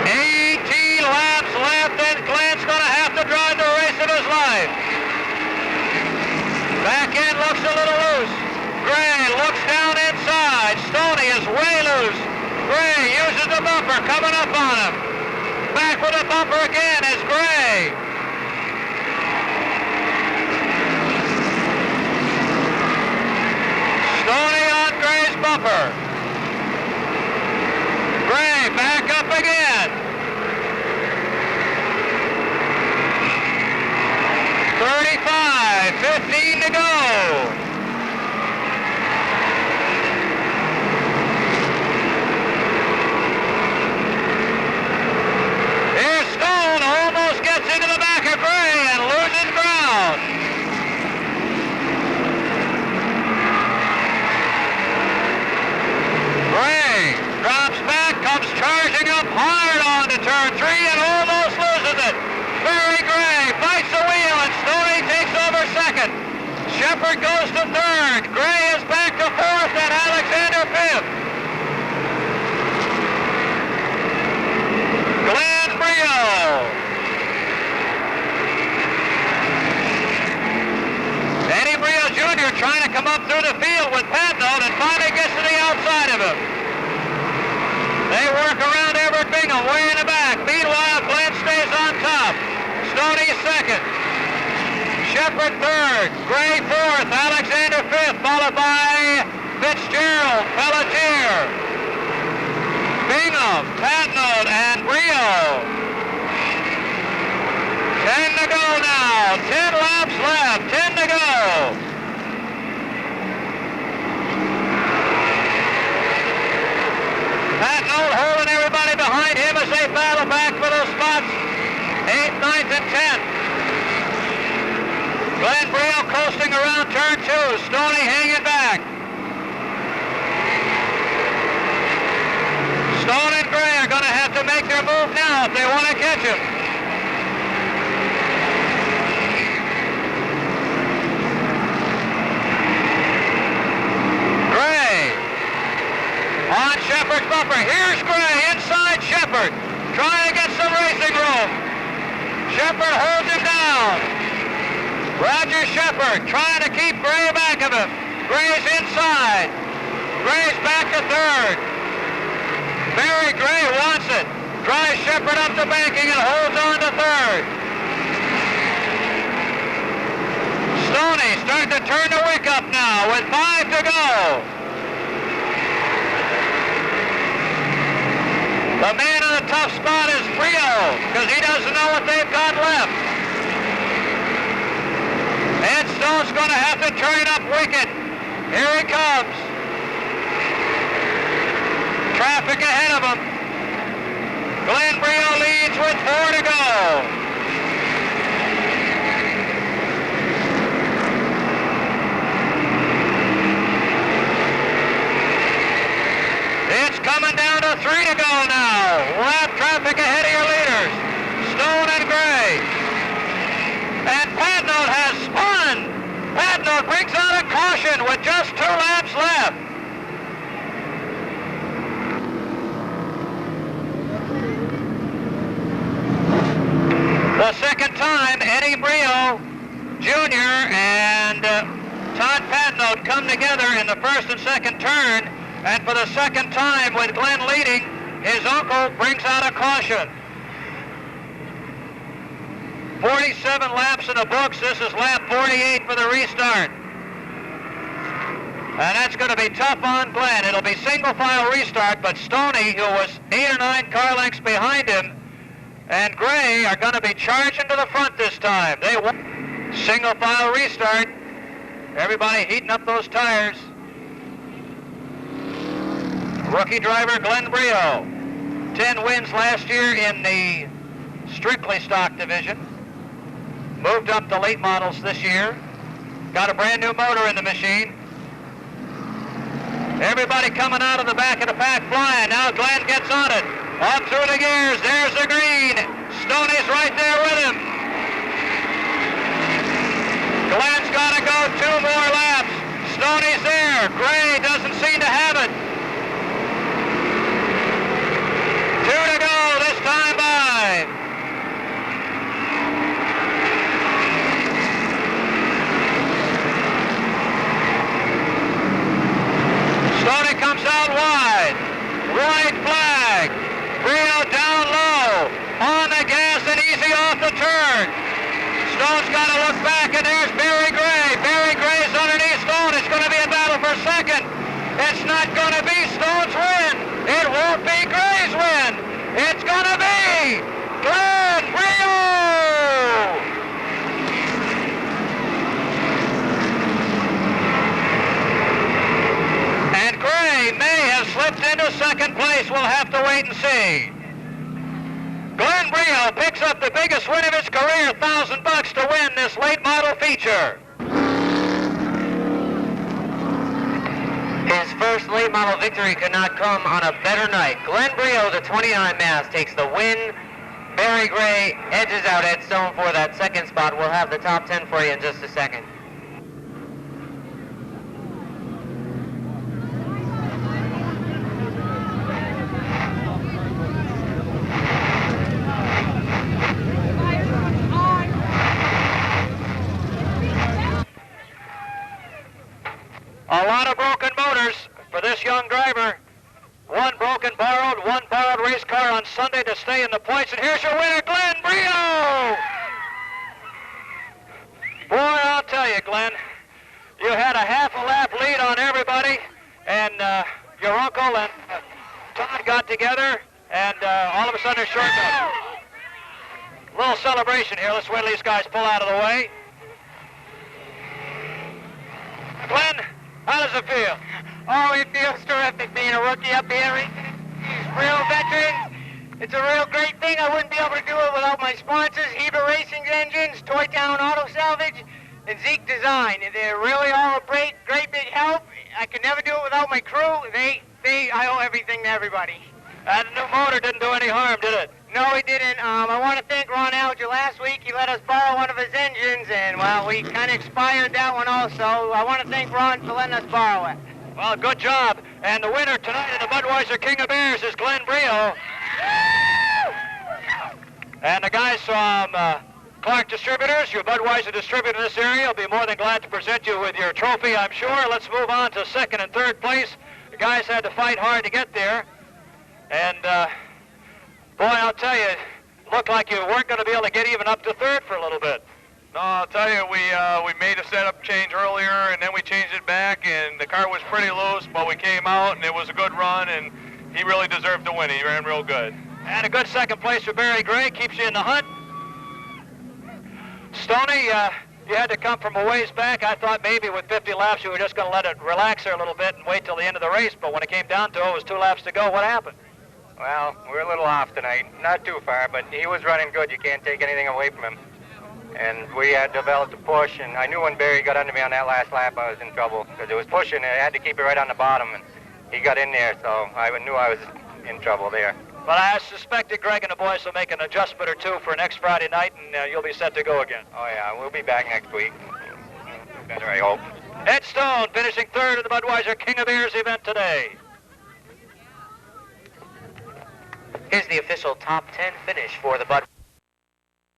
18 laps left, and Glenn's going to have to drive the race of his life. Back end looks a little loose. Gray looks down inside. Stoney is way loose. Gray uses the bumper, coming up on him. Back with the bumper again is Gray. Stoney on Gray's bumper. Gray back up again. 35, 15 to go. Here Stone almost gets into the back of Gray and loses ground. Gray drops back, comes charging up hard onto turn 3 and almost loses it. Barry Gray bites the wheel and Stoney takes over 2nd. Shepard goes to 3rd. Gray is back to 4th and Alexander 5th. Glenn Brio. Eddie Brio Jr. trying to come up through the field with Patnode and finally gets to the outside of him. They work around Everett Bingham way in the back. Meanwhile, Glenn stays on top. Stoney 2nd. Shepard 3rd. Gray 4th. Alexander 5th, followed by Fitzgerald, Pelletier, Bingham, Patnode, and Brio. 10 to go now. 10 laps left. 10 to go. Patnode holding everybody behind him as they battle back for those spots. 8th, 9th, and 10th. Glenn Brio coasting around turn 2. Stoney hanging back. Stone and Gray are now if they want to catch him. Gray on Shepard's bumper. Here's Gray inside Shepard, trying to get some racing room. Shepard holds him down. Roger Shepard trying to keep Gray back of him. Gray's inside. Gray's back to third. Barry Gray wants it. Drives Shepard up the banking and holds on to third. Stoney starting to turn the wick up now with 5 to go. The man in the tough spot is Brio because he doesn't know what they've got left. Ed Stone's going to have to turn it up wicked. Here he comes. Traffic ahead of him. Glenn Brio leads with 4 to go. It's coming down to 3 to go now. Lap traffic ahead of your leaders. Stone and Gray. And Padnote has spun. Padnote brings out a caution with just 2 laps left. The second time, Eddie Brio Jr. and Todd Padnote come together in the first and second turn, and for the second time with Glenn leading, his uncle brings out a caution. 47 laps in the books. This is lap 48 for the restart. And that's going to be tough on Glenn. It'll be single file restart, but Stoney, who was 8 or 9 car lengths behind him, and Gray are going to be charging to the front this time. They want single file restart. Everybody heating up those tires. Rookie driver Glenn Brio. 10 wins last year in the strictly stock division. Moved up to late models this year. Got a brand new motor in the machine. Everybody coming out of the back of the pack flying. Now Glenn gets on it. Up through the gears. There's the green. Stoney's right there with him. Glenn's got to go 2 more laps. Stoney's there. Gray doesn't seem to have it. 2 to go this time by. Stoney comes out wide. White flag. Brio down low. On the gas and easy off the turn. Stone's got to look back, and there's Barry Gray. Barry Gray's underneath Stone. It's going to be a battle for second. It's not going to be Stone's win. It won't be Gray's win. It's going to be Glenn Brio. And Gray may have slipped into second place. We'll have to wait and see. Glenn Brio picks up the biggest win of his career, $1,000 to win this late model feature. His first late model victory could not come on a better night. Glenn Brio, the 29 Mass, takes the win. Barry Gray edges out Ed Stone for that second spot. We'll have the top 10 for you in just a second. A lot of broken motors for this young driver. 1 broken borrowed, 1 borrowed race car on Sunday to stay in the points. And here's your winner, Glenn Brio! Boy, I'll tell you, Glenn, you had a half a lap lead on everybody, and your uncle and Todd got together, and all of a sudden they're short up. Little celebration here. Let's wait till these guys pull out of the way. Glenn, how does it feel? Oh, it feels terrific being a rookie up here. These real veterans. It's a real great thing. I wouldn't be able to do it without my sponsors, Heber Racing Engines, Toy Town Auto Salvage, and Zeke Design. They're really all a great big help. I could never do it without my crew. I owe everything to everybody. That new motor didn't do any harm, did it? No, he didn't. I want to thank Ron Alger. Last week he let us borrow one of his engines, and, well, we kind of expired that one also. I want to thank Ron for letting us borrow it. Well, good job. And the winner tonight in the Budweiser King of Beers is Glenn Brio. And the guys from Clark Distributors, your Budweiser distributor in this area, will be more than glad to present you with your trophy, I'm sure. Let's move on to second and third place. The guys had to fight hard to get there. And, boy, I'll tell you, it looked like you weren't going to be able to get even up to third for a little bit. No, I'll tell you, we made a setup change earlier, and then we changed it back, and the car was pretty loose, but we came out, and it was a good run, and he really deserved to win. He ran real good. And a good second place for Barry Gray, keeps you in the hunt. Stoney, you had to come from a ways back. I thought maybe with 50 laps you were just going to let it relax there a little bit and wait till the end of the race, but when it came down to it, it was 2 laps to go. What happened? Well, we're a little off tonight. Not too far, but he was running good. You can't take anything away from him. And we had developed a push, and I knew when Barry got under me on that last lap I was in trouble, because it was pushing, and I had to keep it right on the bottom, and he got in there, so I knew I was in trouble there. Well, I suspected Greg and the boys will make an adjustment or two for next Friday night, and you'll be set to go again. Oh, yeah, we'll be back next week. Better, I hope. Ed Stone finishing third in the Budweiser King of Beers event today. Here's the official top 10 finish for the Bud.